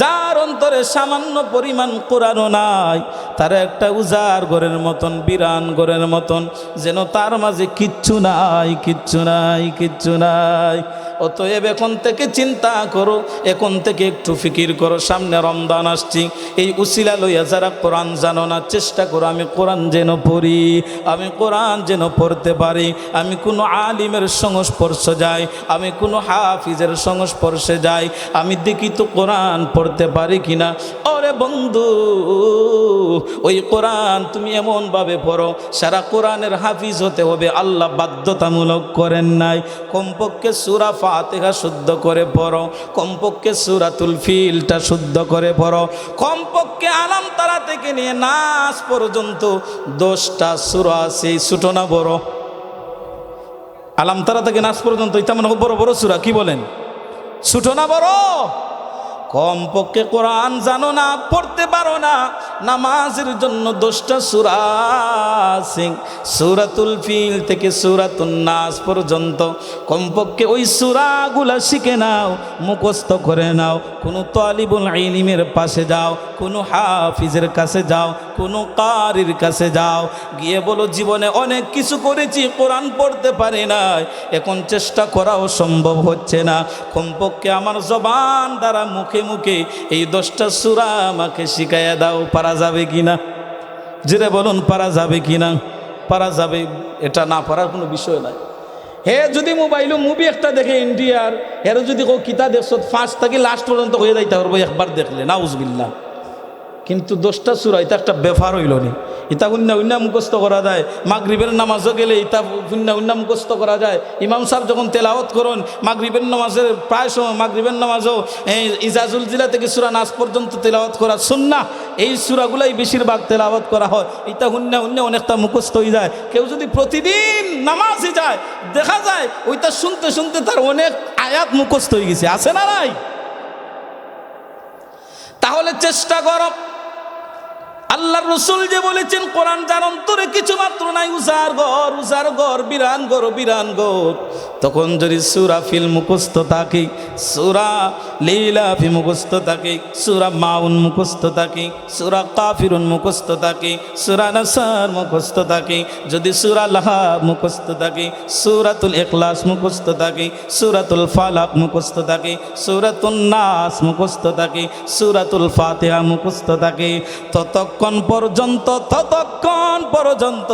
যার অন্তরে সামান্য পরিমাণ কোরআনও নাই, তার একটা উজাড় ঘরের মতন, বিরান ঘরের মতন, যেন তার মাঝে কিচ্ছু নাই, কিচ্ছু নাই, কিচ্ছু নাই। অতএব এখন থেকে চিন্তা করো, এখন থেকে একটু ফিকির করো। সামনে রমজান আসছি, এই উসিলা লইয়া যারা কোরআন জানো না, চেষ্টা করো আমি কোরআন যেন পড়ি, আমি কোরআন যেন পড়তে পারি, আমি কোনো আলিমের সংস্পর্শে যাই, আমি কোনো হাফিজের সংস্পর্শে যাই, আমি দেখি তো কোরআন পড়তে পারি কিনা। ওরে বন্ধু, ওই কোরআন তুমি এমনভাবে পড়ো, সারা কোরআনের হাফিজ হতে হবে আল্লাহ বাধ্যতামূলক করেন নাই। কমপক্ষে সূরা ফাতিহা শুদ্ধ করে পড়ো, কমপক্ষে সূরাতুল ফিলটা শুদ্ধ করে পড়ো, কমপক্ষে আলাম তারা থেকে নিয়ে নাস পর্যন্ত 10টা সূরা আছে, ছোট না বড়? আলাম তারা থেকে নাস পর্যন্ত এটা মনে বড় বড় সূরা, কি বলেন? ছোট না বড়? কমপক্ষে কোরআন জানো না, পড়তে পারো না, নামাজের জন্য 10টা সূরা আছে, সূরাতুল ফিল থেকে সূরাতুন নাস পর্যন্ত। কমপক্ষে ওই সূরাগুলা শিখে নাও, মুখস্থ করে নাও। কোনো তালিবুল ইলমের পাশে যাও, কোনো হাফিজের কাছে যাও, কোনো কারির কাছে যাও, গিয়ে বলো জীবনে অনেক কিছু করেছি, কোরআন পড়তে পারি না, এখন চেষ্টা করাও সম্ভব হচ্ছে না, কমপক্ষে আমার জবান দ্বারা মুখে মুখে এই 10টা সূরা আমাকে শিখাইয়া দাও। পারা যাবে কিনা? যেটা বলুন, পারা যাবে কিনা? পারা যাবে, এটা না পারার কোনো বিষয় নাই। হে যদি মোবাইলে মুভি একটা দেখে ইন্ডিয়ার, এর যদি কেউ কিতা দেখছ, ফার্স্ট থেকে লাস্ট পর্যন্ত হয়ে যাইতে পারবো একবার দেখলে, নাউজুবিল্লাহ। কিন্তু 10টা সূরা এটা একটা ব্যাপার হইল নি। ইতা উন্না মুখস্থ করা যায়, মাগরিবের নামাজও গেলে ইতা উন্না মুখস্থ করা যায়। ইমাম সাহেব যখন তেলাওয়াত করুন মাগরিবের নামাজের প্রায় সময়, মাগরিবের নামাজও ইজাজুল জিলা থেকে সূরা নাস পর্যন্ত তেলাওয়াত করা সুন্নাহ। এই সূরাগুলাই বেশিরভাগ তেলাওয়াত করা হয়। ইতা উন্না অনেকটা মুখস্থ হয়ে যায়। কেউ যদি প্রতিদিন নামাজে যায়, দেখা যায় ওইটা শুনতে শুনতে তার অনেক আয়াত মুখস্থ হয়ে গেছে, আছে না নাই? তাহলে চেষ্টা করো আল্লাহর রাসূল যে বলেছেন কোরআন যার অন্তরে কিছু মাত্র নাই, উজার ঘর বিরান ঘর। তখন যদি সূরা ফিল মুখস্থ থাকে, সূরা লিলাফি মুখস্থ থাকে, সূরা মাউন মুখস্থ থাকে, সূরা কাফিরুন মুখস্থ থাকে, সূরা নাসার মুখস্থ থাকে, যদি সূরা লাহাব মুখস্থ থাকে, সূরাতুল ইখলাস মুখস্থ থাকে, সূরাতুল ফালাক মুখস্থ থাকে, সূরাতুন নাস মুখস্থ থাকে, সূরাতুল ফাতিহা মুখস্থ থাকে, ততক্ষণ পর্যন্ত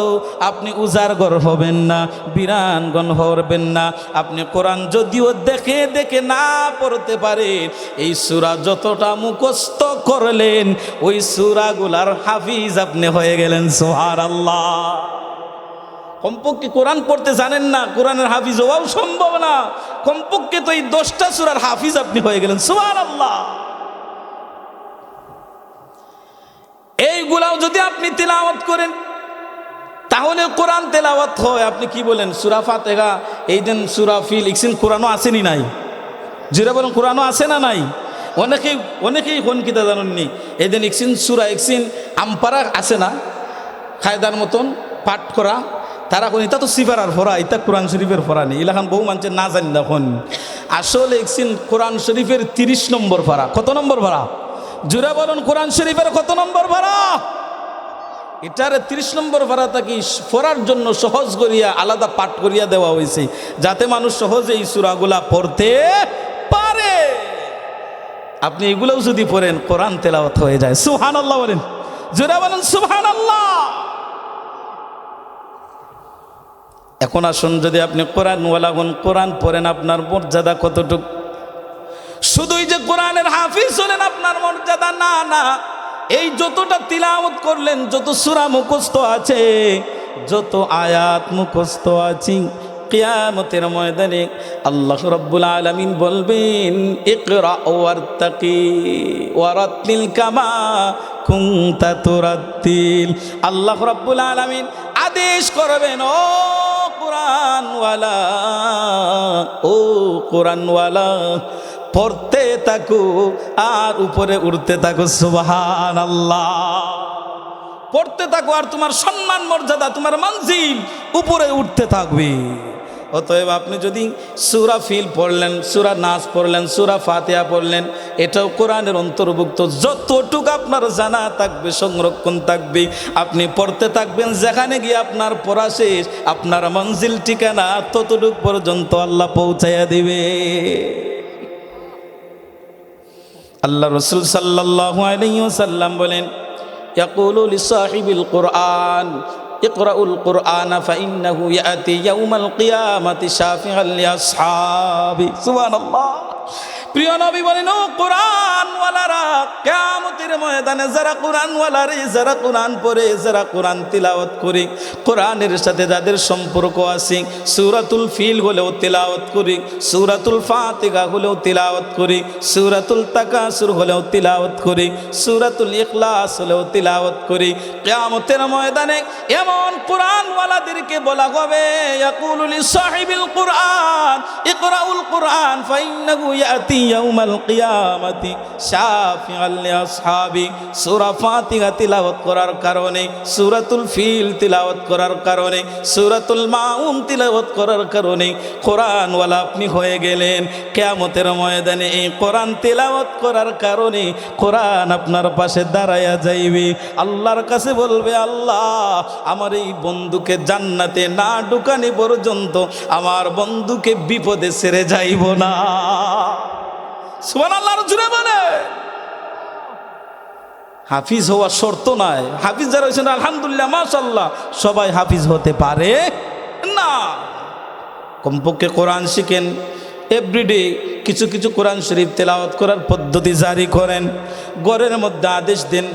আপনি উজাড় হবেন না, বিরানগণ হবেন না। আপনি কোরআন যদিও দেখে না পড়তে পারেন, এই সূরা যতটা মুখস্থ করলেন ওই সূরাগুলার হাফিজ আপনি হয়ে গেলেন। সুবহানাল্লাহ। কমপক্ষে কোরআন পড়তে জানেন না, কোরআনের হাফিজ হওয়াও সম্ভব না, কমপক্ষে তো এই 10টা সূরার হাফিজ আপনি হয়ে গেলেন। সুবহানাল্লাহ। এইগুলাও যদি আপনি তেলাওয়াত করেন তাহলে কোরআন তেলাওয়াত হয়। আপনি কি বলেন? সূরা ফাতিহা, এই দিন সূরা ফিল ইকসিন কোরআনও আসেনি নাই? যেটা বলেন কোরআনও আছে না নাই? অনেকেই কোন কিতা জানেননি, এই দিন ইকসিন সূরা ইকসিন আমপারা আছে না কায়দার মতন পাঠ করা, তারা কোন এটা তো সিফারার ফরা, এটা কোরআন শরীফের ফরা নেই, এলাকান বহু মানুষের না জানি না। কোন আসলে ইকসিন কোরআন শরীফের 30 নম্বর ফরা। কত নম্বর ফরা? জুরা বলুন, কোরআন শরীফের কত নম্বর ফরা? এটার 30 নম্বর ভাড়াটা কি পড়ার জন্য সহজ করিয়া আলাদা পাঠ করিয়া দেওয়া হয়েছে, যাতে মানুষ সহজে এই সূরাগুলা পড়তে পারে। আপনি এগুলোও যদি পড়েন কোরআন তেলাওয়াত হয়ে যায়। সুবহানাল্লাহ বলেন, জোরে বলেন সুবহানাল্লাহ। এখন আসুন, যদি আপনি কোরআনওয়ালা হন, কোরআন পড়েন, আপনার মর্যাদা কতটুকু? শুধুই যে কোরআনের হাফিজ হলেন আপনার মর্যাদা না, এই যতটা তিলাওয়াত করলেন, যত সূরা মুখস্থ আছে, যত আয়াত মুখস্থ আছে, কিয়ামতের ময়দানে আল্লাহ রাব্বুল আলামিন বলবেন ইকরা ওয়ারতাকি ওয়ারাতিল কামা কুনতা তুরাতিল। আল্লাহ রাব্বুল আলামিন আদেশ করবেন, ও কোরআনওয়ালা পড়তে থাকো আর উপরে উঠতে থাকো। সুবহানাল্লাহ। পড়তে থাকো আর তোমার সম্মান মর্যাদা, তোমার মঞ্জিল উপরে উঠতে থাকবে। অতএব আপনি যদি সূরা ফিল পড়লেন, সূরা নাস পড়লেন, সূরা ফাতিহা পড়লেন, এটাও কোরআনের অন্তর্ভুক্ত। যতটুকু আপনার জানা থাকবে, সংরক্ষণ থাকবে, আপনি পড়তে থাকবেন, যেখানে গিয়ে আপনার পড়া শেষ, আপনার মঞ্জিল ঠিকানা ততটুকু পর্যন্ত আল্লাহ পৌঁছাইয়া দিবে। আল্লাহ রাসূল সাল্লাল্লাহু আলাইহি ওয়াসাল্লাম বলেন, ইয়াকুলু লিসাহিবিল কুরআন ইকরাউল কুরআনা ফাইন্নাহু ইয়াতি ইয়াউমাল কিয়ামাতি শাফিআল লিআসহাবি। সুবহানাল্লাহ। প্রিয় নবী বলেন, ও কোরআনওয়ালারা, কিয়ামতের ময়দানে যারা কোরআনওয়ালারে, যারা কোরআন পড়ে, যারা কোরআন তিলাওয়াত করে, কোরআনের সাথে যাদের সম্পর্ক আছে, সূরাতুল ফিল হলেও তিলাওয়াত করি, সূরাতুল ফাতিহা হলেও তিলাওয়াত করি, সূরাতুল তাকাসুর হলেও তিলাওয়াত করি, সূরাতুল ইখলাস হলেও তিলাওয়াত করি, কিয়ামতের ময়দানে এমন কোরআনওয়ালাদেরকে বলা হবে, ইয়াকুলু লিসাহিবিল কুরআন ইকরাউল কুরআন ফাইন্নাহু ইয়াতি ইয়াউমাল কিয়ামাতি শাফিআল লিআসহাবি। সূরা ফাতিহা তিলাওয়াত করার কারণে, সূরাতুল ফিল তিলাওয়াত করার কারণে, সূরাতুল মাউন তিলাওয়াত করার কারণে কোরআনওয়ালা আপনি হয়ে গেলেন। কিয়ামতের ময়দানে এই কোরআন তিলাওয়াত করার কারণে কোরআন আপনার পাশে দাঁড়ায়া যাইবে, আল্লাহর কাছে বলবে, আল্লাহ আমার এই বন্ধুকে জান্নাতে না ঢুকানি পর্যন্ত আমার বন্ধুকে বিপদে ছেড়ে যাইব না। সুবহানাল্লাহ জুড়ে বলে। হাফিজ হওয়ার শর্ত নাই। হাফিজ যারা হয়েছেন আলহামদুলিল্লাহ মাশাআল্লাহ, সবাই হাফিজ হতে পারে না। কমপক্ষে কোরআন শিখেন, এভরিডে কিছু কিছু কোরআন শরীফ তেলাওয়াত করার পদ্ধতি জারি করেন, ঘরের মধ্যে আদেশ দেন,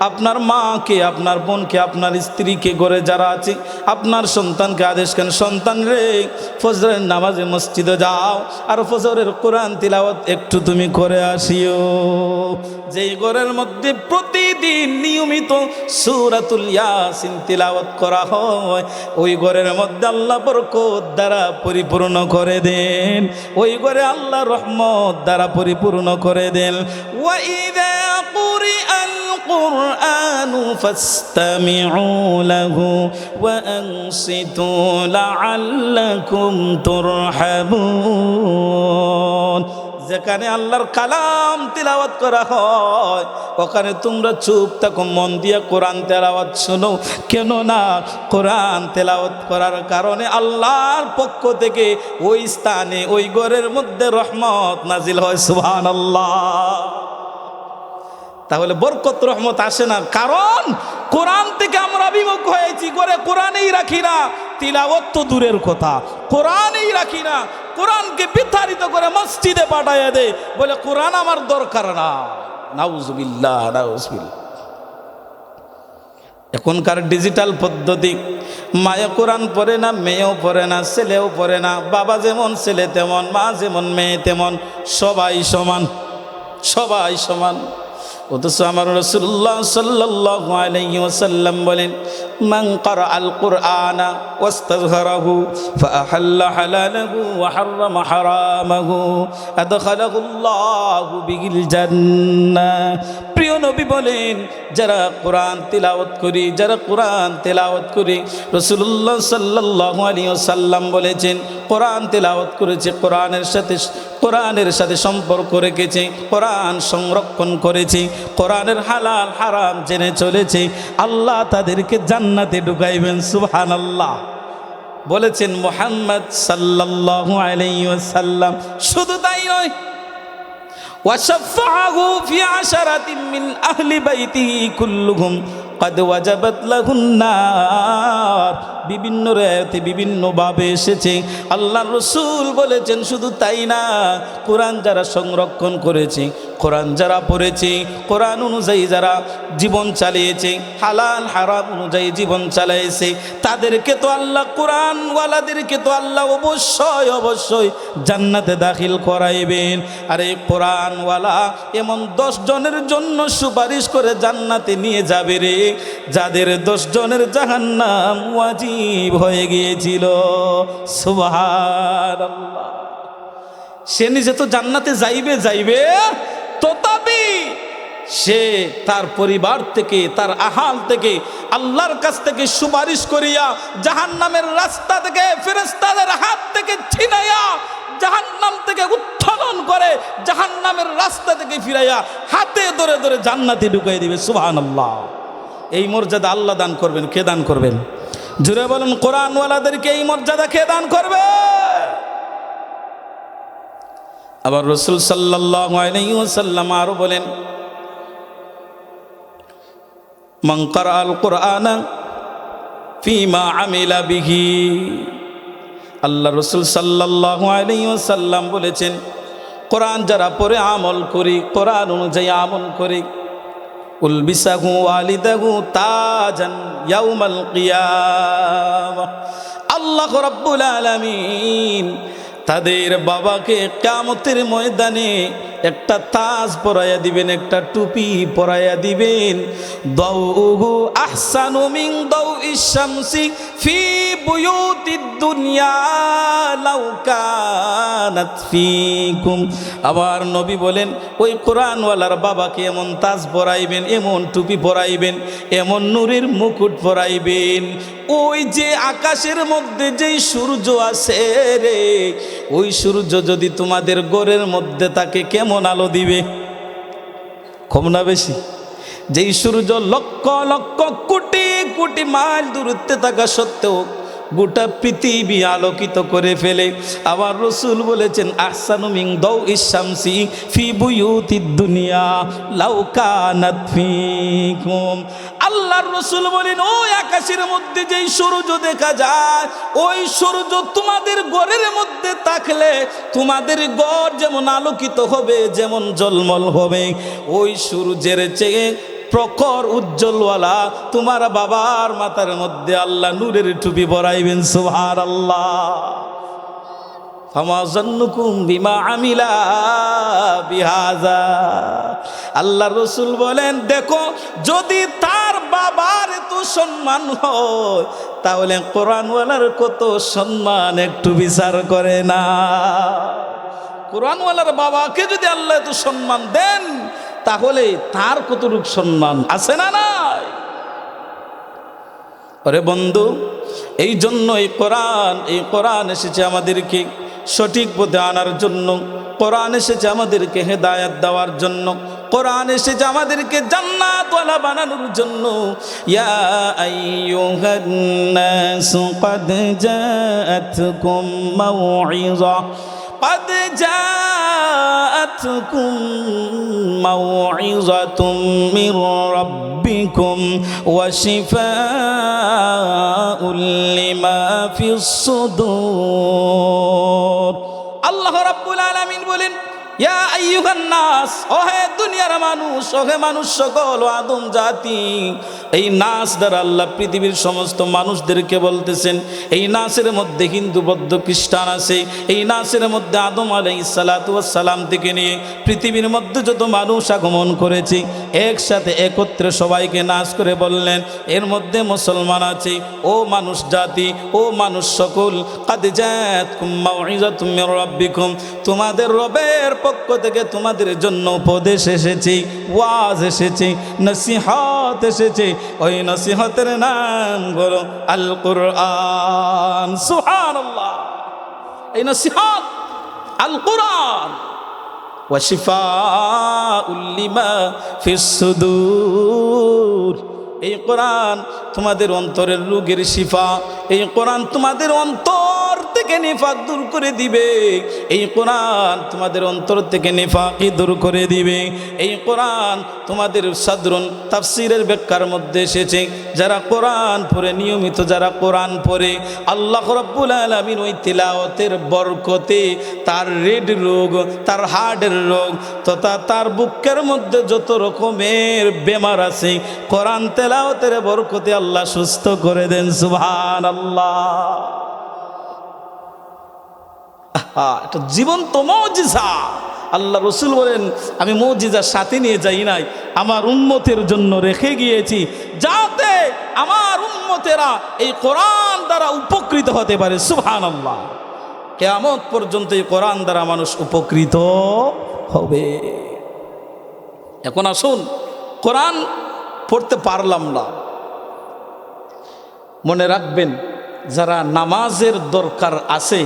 আপনার মাকে, আপনার বোনকে, আপনার স্ত্রীকে, ঘরে যারা আছে আপনার সন্তানকে আদেশ করেন, সন্তান রে ফজরের নামাজে মসজিদে যাও আর ফজরের কোরআন তিলাওয়াত একটু তুমি করে আসিও। যেই ঘরের মধ্যে প্রতিদিন নিয়মিত সূরাতুল ইয়াসিন তিলাওয়াত করা হয়, ওই ঘরের মধ্যে আল্লাহ বরকত দ্বারা পরিপূর্ণ করে দেন, ওই ঘরে আল্লাহ রহমত দ্বারা পরিপূর্ণ করে দেন। ওয়া ইযা কুরি القرآن فاستمعوا له وأنصتوا لعلكم ترحمون যেখানে আল্লাহর কালাম তিলাওয়াত করা হয় ওখানে তোমরা চুপ থাকো, মন দিয়ে কোরআন তেলাওয়াত শোনো। কেন না কোরআন তেলাওয়াত করার কারণে আল্লাহর পক্ষ থেকে ওই স্থানে ওই ঘরের মধ্যে রহমত নাজিল হয়। সুবহানাল্লাহ। তাহলে বরকত রহমত আসে না, কারণ কোরআন থেকে আমরা বিমুখ হয়েছি, করে কোরআনেই রাখি না। তিলাওয়াত তো দূরের কথা, কোরআনেই রাখি না। কোরআনকে বিতাড়িত করে মসজিদে পাঠাইয়া দে, বলে কোরআন আমার দরকার না। নাউজুবিল্লাহ, নাউজুবিল্লাহ। এখনকার ডিজিটাল পদ্ধতি, মায়ে কোরআন পড়ে না, মেয়েও পড়ে না, ছেলেও পড়ে না। বাবা যেমন ছেলে তেমন, মা যেমন মেয়ে তেমন, সবাই সমান, সবাই সমান। অথচ আমার রাসূলুল্লাহ সাল্লাল্লাহু আলাইহি ওয়াসাল্লাম বলেন, মান ক্বারাআল কুরআনা ওয়াস্তাযহারাহু ফাআহাল্লা হালালাহু ওয়া হাররামা হারামাহু আদখালাহুল্লাহু বিহিল জান্নাহ। প্রিয় নবী বলেন, যারা কোরআন তিলাওয়াত করি, যারা কোরআন তিলাওয়াত করি, রাসূলুল্লাহ সাল্লাল্লাহু আলাইহি ওয়াসাল্লাম বলেছেন, কোরআন তিলাওয়াত করেছে, কোরআনের সাথে সম্পর্ক রেখেছে, কোরআন সংরক্ষণ করেছে, কোরআনের হালাল হারাম জেনে চলেছে, আল্লাহ তাদেরকে জান্নাতে ঢুকাইবেন। সুবহানাল্লাহ বলেছেন মুহাম্মদ সাল্লাল্লাহু আলাইহি ওয়াসাল্লাম। শুধু তাই নয়, ওয়াশাফাআহু ফি আশারাতিন মিন আহলি বাইতিহি কুল্লুহুম قد وجبت له النار। বিভিন্ন রায়াতে বিভিন্নভাবে এসেছে, আল্লাহর রাসূল বলেছেন শুধু তাই না, কোরআন যারা সংরক্ষণ করেছে, কোরআন যারা পড়েছে, কোরআন অনুযায়ী যারা জীবন চালিয়েছে, হালাল হারাম অনুযায়ী জীবন চালিয়েছে, তাদেরকে তো আল্লাহ, কোরআনওয়ালাদেরকে তো আল্লাহ অবশ্যই অবশ্যই জান্নাতে দাখিল করাইবেন। আর এই কোরআনওয়ালা এমন 10 জনের জন্য সুপারিশ করে জান্নাতে নিয়ে যাবে রে, যাদের 10 জনের জাহান্নাম ওয়াজিব হয়ে গিয়েছিল। সুবহানাল্লাহ। সে নিজে তো জান্নাতে যাইবে, তথাপি সে তার পরিবার থেকে, তার আহাল থেকে, আল্লাহর কাছ থেকে সুপারিশ করিয়া জাহান্নামের রাস্তা থেকে, ফেরেশতাদের হাত থেকে ছিনাইয়া জাহান্নাম থেকে উত্তোলন করে জাহান্নামের রাস্তা থেকে ফিরাইয়া হাতে ধরে ধরে জান্নাতে ঢুকাই দিবে। সুবহানাল্লাহ। এই মর্যাদা আল্লাহ দান করবেন। কে দান করবেন? জুড়ে বলেন, কোরআনওয়ালাদেরকে এই মর্যাদা কে দান করবে? আবার রাসূল সাল্লাল্লাহু আলাইহি ওয়াসাল্লাম আরো বলেন, মান ক্বারাআল কুরআনা ফীমা আমিলা বিহি। আল্লাহ রাসূল সাল্লাল্লাহু আলাইহি ওয়াসাল্লাম বলেছেন, কোরআন যারা পড়ে আমল করি, কোরআন অনুযায়ী আমল করি, উলবিসাহু ওয়ালিদাহু তাজান ইয়াউমাল কিয়ামাহ। আল্লাহ রাব্বুল আলামিন তাদের বাবাকে কিয়ামতের ময়দানে একটা তাজ পরাইয়া দিবেন, একটা টুপি পরাইয়া দিবেন। দাউহু আহসানু মিন দাউইশ শামসি ফি বুয়ুতিদ দুনিয়া লাউ কানাত ফিকুম। আবার নবী বলেন, ওই কোরআনওয়ালার বাবাকে এমন তাজ পরাইবেন, এমন টুপি পরাইবেন, এমন নূরের মুকুট পরাইবেন, ওই যে আকাশের মধ্যে যেই সূর্য আছে রে, ওই সূর্য যদি তোমাদের ঘরের মধ্যে থাকে কেমন আলো দিবে? কম না বেশি? যেই সূর্য লক্ষ লক্ষ কোটি কোটি মাইল দূরত্বে থাকা সত্ত্বেও গোটা পৃথিবী আলোকিত করে ফেলে। আবার রাসূল বলেছেন, আহসানু মিন দাউইশ শামসি ফি বুয়ুতিদ দুনিয়া লাউ কানাত ফিকুম। আল্লাহর রাসূল বলেন, ওই আকাশের মধ্যে যেই সূর্য দেখা যায়, ওই সূর্য তোমাদের ঘরের মধ্যে থাকলে তোমাদের ঘর যেমন আলোকিত হবে, যেমন ঝলমল হবে, ওই সূর্যের চেয়ে প্রখর উজ্জ্বলওয়ালা তোমার বাবার মাথার মধ্যে আল্লাহ নূরের টুপি পরাইবেন। সুবহানাল্লাহ। ফামা যান্নুকুম বিমা আমিলা বিহাযা। আল্লাহ রাসূল বলেন, দেখো যদি তার বাবার এত সম্মান হয়, তাহলে কোরআনওয়ালার কত সম্মান একটু বিচার করে না? কোরআনওয়ালার বাবাকে যদি আল্লাহ এত সম্মান দেন, তাহলে তার কতটুকু সম্মান আছে না নাই? আরে বন্ধু, এই জন্য এই কোরআন এসেছে আমাদেরকে সঠিক পথে আনার জন্য। কোরআন এসেছে আমাদেরকে হেদায়েত দেওয়ার জন্য। কোরআন এসেছে আমাদেরকে জান্নাতওয়ালা বানানোর জন্য। ইয়া আইয়ুহান নাসু ক্বাদ জাআতকুম মাউইযা قد جاءتكم موعظة من ربكم وشفاء لما في الصدور। আল্লাহ রাব্বুল আলামিন বলেন, ইয়া আইয়ুহান নাস, ওহে দুনিয়ার মানুষ, ওহে মানুষ সকল, ও আদম জাতি। এই নাস দ্বারা আল্লাহ পৃথিবীর সমস্ত মানুষদেরকে বলতেছেন। এই নাসের মধ্যে হিন্দু বৌদ্ধ খ্রিস্টান আছে। এই নাসের মধ্যে আদম আলাইহিস সালাতু ওয়াস সালাম থেকে নিয়ে পৃথিবীর মধ্যে যত মানুষ আগমন করেছে, একসাথে একত্রে সবাইকে নাস করে বললেন, এর মধ্যে মুসলমান আছে। ও মানুষ জাতি, ও মানুষ সকল, কাদ জাআতকুম মাউইযাতুম মির রাব্বিকুম, তোমাদের রবের পক্ষ থেকে তোমাদের জন্য উপদেশ এসেছে, ওয়াজ এসেছে, নসিহত এসেছে। ওই নসিহতের নাম হলো আল কোরআন। সুবহানাল্লাহ। এই নসিহত আল কোরআন। ওয়া শিফাউল লিমা ফিস সুদূর। এই কোরআন তোমাদের অন্তরের রোগের শিফা। এই কোরআন তোমাদের অন্তর থেকে নিফাক দূর করে দিবে। এই কোরআন তোমাদের অন্তর থেকে নিফাকি দূর করে দিবে। এই কোরআন তোমাদের সাধারণ তাফসীরের ব্যাখ্যার মধ্যে এসেছে। যারা কোরআন পড়ে, নিয়মিত যারা কোরআন পড়ে, আল্লাহ রাব্বুল আলামিন ওই তিলাওয়াতের বরকতে তার রেড রোগ, তার হার্টের রোগ তথা তার বুকের মধ্যে যত রকমের বেমার আছে, কোরআন তেলাওয়াতের বরকতে আল্লাহ সুস্থ করে দেন। সুবহানাল্লাহ। এটা জীবন্ত মুজিজা। আল্লাহ রসুল বলেন, আমি মুজিজার সাথে নিয়ে যাই নাই, আমার উম্মতের জন্য রেখে গিয়েছি, যাতে আমার উম্মতেরা এই কোরআন দ্বারা উপকৃত হতে পারে। সুবহানাল্লাহ। কিয়ামত পর্যন্ত এই কোরআন দ্বারা মানুষ উপকৃত হবে। এখন আসুন, কোরআন পড়তে পারলাম না, মনে রাখবেন, যারা নামাজের দরকার আছে,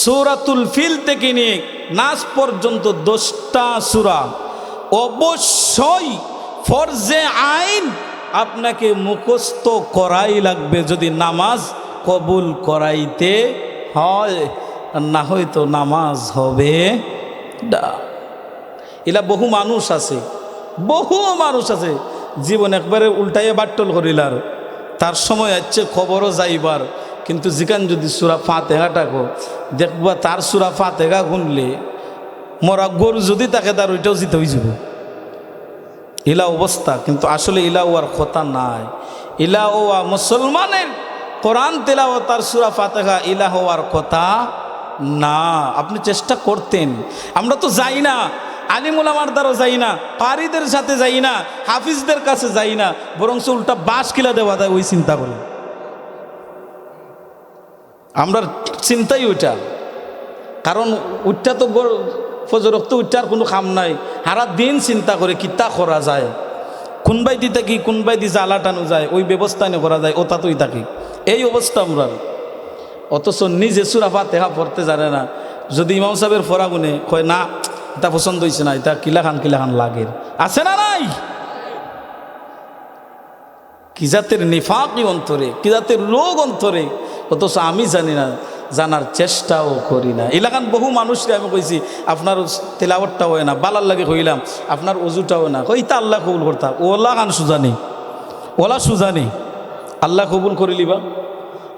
সূরাতুল ফিল থেকে নিয়ে নাস পর্যন্ত 10টা সূরা অবশ্যই ফরজে আইন আপনাকে মুখস্থ করাই লাগবে, যদি নামাজ কবুল করাইতে হয়। না হয়তো নামাজ হবে না। এলা বহু মানুষ আছে, জীবন একবারে উল্টাইয়া বাট্টল করিলার, তার সময় আছে খবরও যাইবার, কিন্তু যেখান যদি সূরা ফাতিহাটা গো দেখবা, তার সূরা ফাতিহা গুনলে মরা গরু যদি তাকে তার ওইটাও জিতে হয়ে যাব। ইলা অবস্থা, কিন্তু আসলে ইলা ওয়ার কথা নাই। ইলা ওয়া মুসলমানের কোরআন তেলাওয়াত তার সূরা ফাতিহা ইলা হওয়ার কথা না। আপনি চেষ্টা করতেন। আমরা তো যাই না, আলিম উলামার দ্বারা যাই না, কারিদের সাথে যাই না, হাফিজদের কাছে যাই না, বরং উল্টা বাস কিলা দেওয়া যায় ওই চিন্তা করি। আমরা চিন্তাই ওইটা, কারণ ওইটা তো ফজরক্ত ওইটার কোনো কাম নাই। সারা দিন চিন্তা করে কিতা করা যায়, কোনবাই দি থাকি কোনবাই দি জ্বালা টানো যায়, ওই ব্যবস্থা নিয়ে করা যায়, ওটা তোই থাকি। এই অবস্থা আমরা। অথচ নিজে সূরা ফাতিহা পড়তে জানে না। যদি ইমাম সাহেবের ফরা গুনে কয় না এটা পছন্দ হয়েছে না, এটা কিলা খান লাগে, আছে না নাই? কি জাতের নিফাকি অন্তরে, কি জাতের রোগ অন্তরে, অথচ আমি জানি না, জানার চেষ্টাও করি না। এলাকান বহু মানুষকে আমি কইছি আপনার তেলাওয়াতটা হয় না, বালার লাগে কইলাম আপনার অজুটাও না, কইতা আল্লাহ কবুল করতা, ওলা গান সুজানি, ওলা সুজানি আল্লাহ কবুল করে লিবা।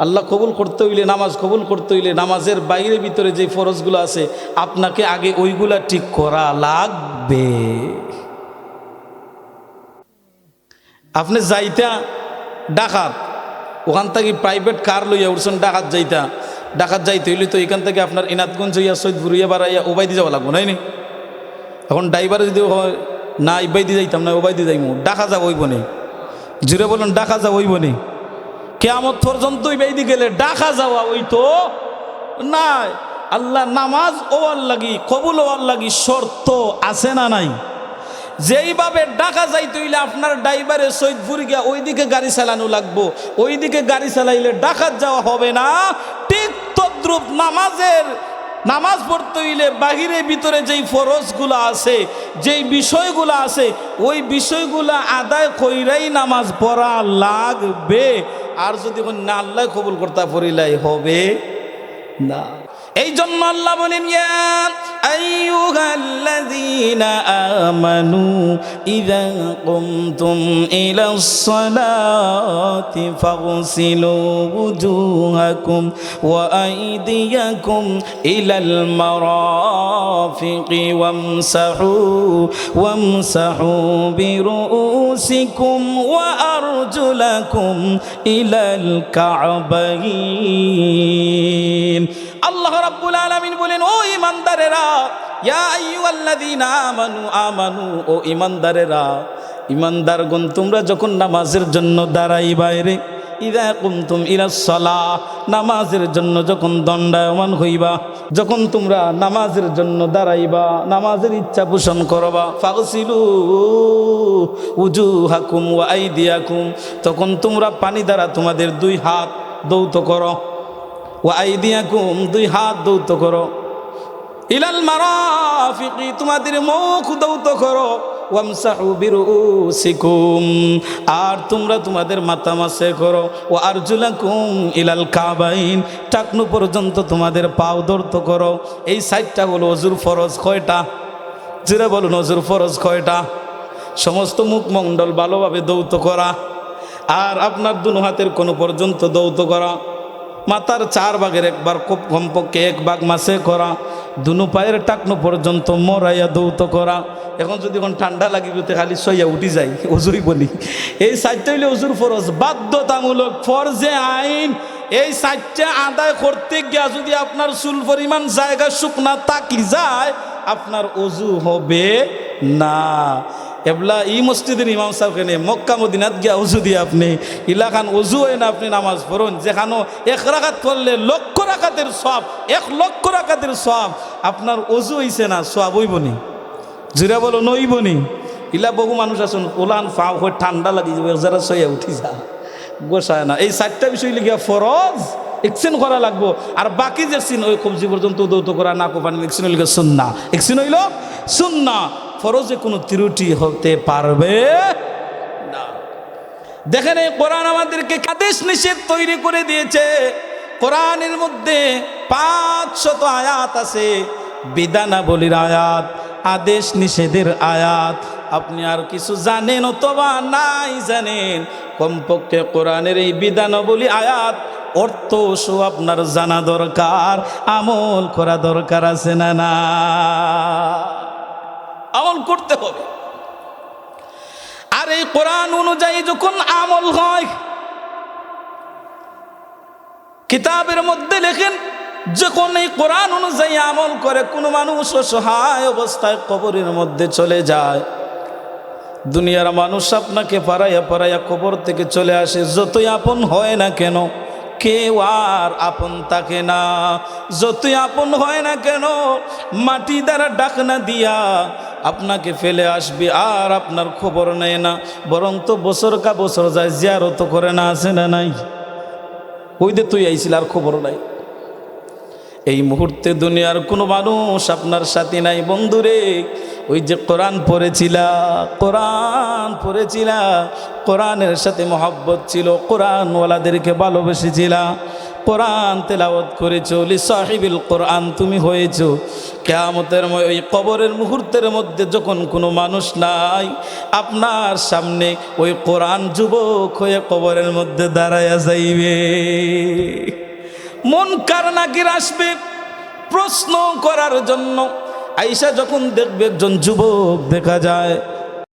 আল্লাহ কবুল করতে হইলে, নামাজ কবুল করতে হইলে, নামাজের বাইরে ভিতরে যে ফরজগুলো আছে আপনাকে আগে ওইগুলা ঠিক করা লাগবে। আপনি যাইতা ডাকাত, ওখান থেকে প্রাইভেট কার লইয়া উঠছেন ডাকাত যাইতে হইলে তো এখান থেকে আপনার ইনাতগঞ্জ হইয়া সৈয়দপুর হইয়া বাড়াইয়া ওবাইদি যাওয়া লাগবো, নাই নি? এখন ড্রাইভারে যদি না ইবাইদি যাইতাম না, ওবাইদি যাইমু, ডাকা যা ওইব নি, জুড়ে বলুন ডাকা যা ওইব নি? কিয়ামত পর্যন্ত ইবাইদি গেলে ডাকা যাওয়া ওই তো নাই। আল্লাহ নামাজ ওয়ার লাগি, কবুল ওয়ার লাগি শর্ত আছে না নাই? যেইভাবে ঢাকা যাইতে হইলে আপনার ড্রাইভারে সৈয়দপুর গিয়া ওইদিকে গাড়ি চালানো লাগবো, ওইদিকে গাড়ি চালাইলে ঢাকা যাওয়া হবে না। ঠিক তদ্রুপ নামাজ পড়তে হইলে বাহিরে ভিতরে যেই ফরজগুলো আছে, যেই বিষয়গুলো আছে, ওই বিষয়গুলো আদায় কইরাই নামাজ পড়া লাগবে। আর যদি না আল্লাহ কবুল করতে পড়িলাই হবে না। এই জন্য আল্লাহ বলেন, ইয়া আইয়ুহাল্লাযীনা আমানু ইযা কুমতুম ইলাস সালাতি ফাগসিলু ওয়ুজুহাকুম ওয়া আইদিয়াকুম ইলাল মারাফিকি ওয়ামসাহু বিরুউসিকুম ওয়া আরজুলাকুম ইলাল কা'বাইন। আল্লাহ রাব্বুল আলামিন বলেন, ও ঈমানদারেরা, ইয়া আইয়ুহাল্লাযীনা আমানু, ও ঈমানদারেরা, ঈমানদারগণ তোমরা যখন নামাজের জন্য দাঁড়াইবা, রে ইযা কুমতুম ইলাস সালাহ, নামাজের জন্য যখন দণ্ডায়মান হইবা, যখন তোমরা নামাজের জন্য দাঁড়াইবা, নামাজের ইচ্ছা পোষণ করবা, ফাগসিলু উজুহাকুম ওয়া আইদিয়াকুম, তখন তোমরা পানি দ্বারা তোমাদের দুই হাত ধৌত করো, ওয়া আইদিয়াকুম, দুই হাত ধৌত করো, ইলাল মারাফিকি, তোমাদের মুখ ধৌত করো, ওয়ামসাহু বিরুউসিকুম, আর তোমরা তোমাদের মাথা মাসে করো, ওয়া আরজুলাকুম ইলাল কাবাইন, টাকনু পর্যন্ত তোমাদের পাও ধৌত করো। এই সাইডটা হলো ওযুর ফরজ। কয়টা? যেটা বলুন, ওযুর ফরজ কয়টা? সমস্ত মুখমণ্ডল ভালোভাবে ধৌত করা, আর আপনার দুনো হাতের কোনো পর্যন্ত ধৌত করা, মাথার 4 ভাগের 1 ভাগ, খুব কমপক্ষে 1 ভাগ মাসে করা, দুনো পায়ের টাকনো পর্যন্ত মরাইয়া দৌত করা। এখন যদি এখন ঠান্ডা লাগিবে খালি সইয়া উঠি যায়, ওজুরই বলি। এই সাইডটা হইলে ওজুর ফরজ, বাধ্যতামূলক, ফরজে আইন। এই সাইডটা আদায় করতে গিয়া যদি আপনার চুল পরিমাণ জায়গা শুকনা তাকি যায়, আপনার ওজু হবে না। এবলা ই মসজিদের ইমাম সাহেবকে মক্কা মদিনাত গিয়া ওজু দিয়ে আপনি ইলাকান ওজু হয় না, আপনি নামাজ পড়ুন, যেখানে 1 রাকাত পড়লে 1,00,000 রাকাতের সওয়াব, 1,00,000 রাকাতের সওয়াব। আপনার ওজু হইছে না, সওয়াব হইবনি? জুরা বলো নইবনি? ইলা বহু মানুষ আছেন ওলান ফাও হয়ে ঠান্ডা লাগি যাবে, যারা সইয়া উঠি যা গোসায় না। এই 4টা বিষয় লিখিয়া ফরজ এক্সিন করা লাগবো, আর বাকি যে সিন ওই কবজি পর্যন্ত দৌত করা না কোপানি এক্সিন হইল সুন্নাহ, এক্সিন হইল সুন্নাহ। ফরজে কোনো ত্রুটি হতে পারবে না। দেখেন, এই কোরআন আমাদেরকে আদেশ নিষেধ তৈরি করে দিয়েছে। কোরআনের মধ্যে 500 আয়াত আছে, বিধানাবলীর আয়াত, আদেশ নিষেধের আয়াত। আপনি আর কিছু জানেন অথবা নাই জানেন, কমপক্ষে কোরআনের এই বিধানাবলী আয়াত অর্থ সব আপনার জানা দরকার, আমল করা দরকার আছে না? না, আমল করতে হবে। আর এই কোরআন অনুযায়ী যখন আমল হয়, কিতাবের মধ্যে লেখেন, যখন এই কোরআন অনুযায়ী আমল করে কোনো মানুষ অসহায় অবস্থায় কবরের মধ্যে চলে যায়, দুনিয়ার মানুষ আপনাকে পাড়াইয়া পাড়াইয়া কবর থেকে চলে আসে, যতই আপন হয় না কেন, কেউ আর আপন থাকে না। যতই আপন হয় না কেন, মাটি দ্বারা ডাকনা দিয়া আপনাকে ফেলে আসবে, আর আপনার খবর নেয় না, বরং তো বছর কা বছর যায়, জিয়ারত করে না, আছে না নাই? ওই যে তুই আইছিল আর খবর নাই। এই মুহূর্তে দুনিয়ার কোনো মানুষ আপনার সাথে নাই। বন্ধুরে, ওই যে কোরআন পড়েছিলা, কোরআনের সাথে মহব্বত ছিল, কোরআনওয়ালাদেরকে ভালোবেসেছিলা, কোরআন তেলাওয়াত করেছো, লি সাহিবিল কোরআন তুমি হয়েছো। কিয়ামতের ওই কবরের মুহূর্তের মধ্যে যখন কোনো মানুষ নাই আপনার সামনে, ওই কোরআন যুবক হয়ে কবরের মধ্যে দাঁড়ায়া যাইবে। মুনকার নাকির আসবে প্রশ্ন করার জন্য। আয়েশা যখন দেখবে একজন যুবক দেখা যায়,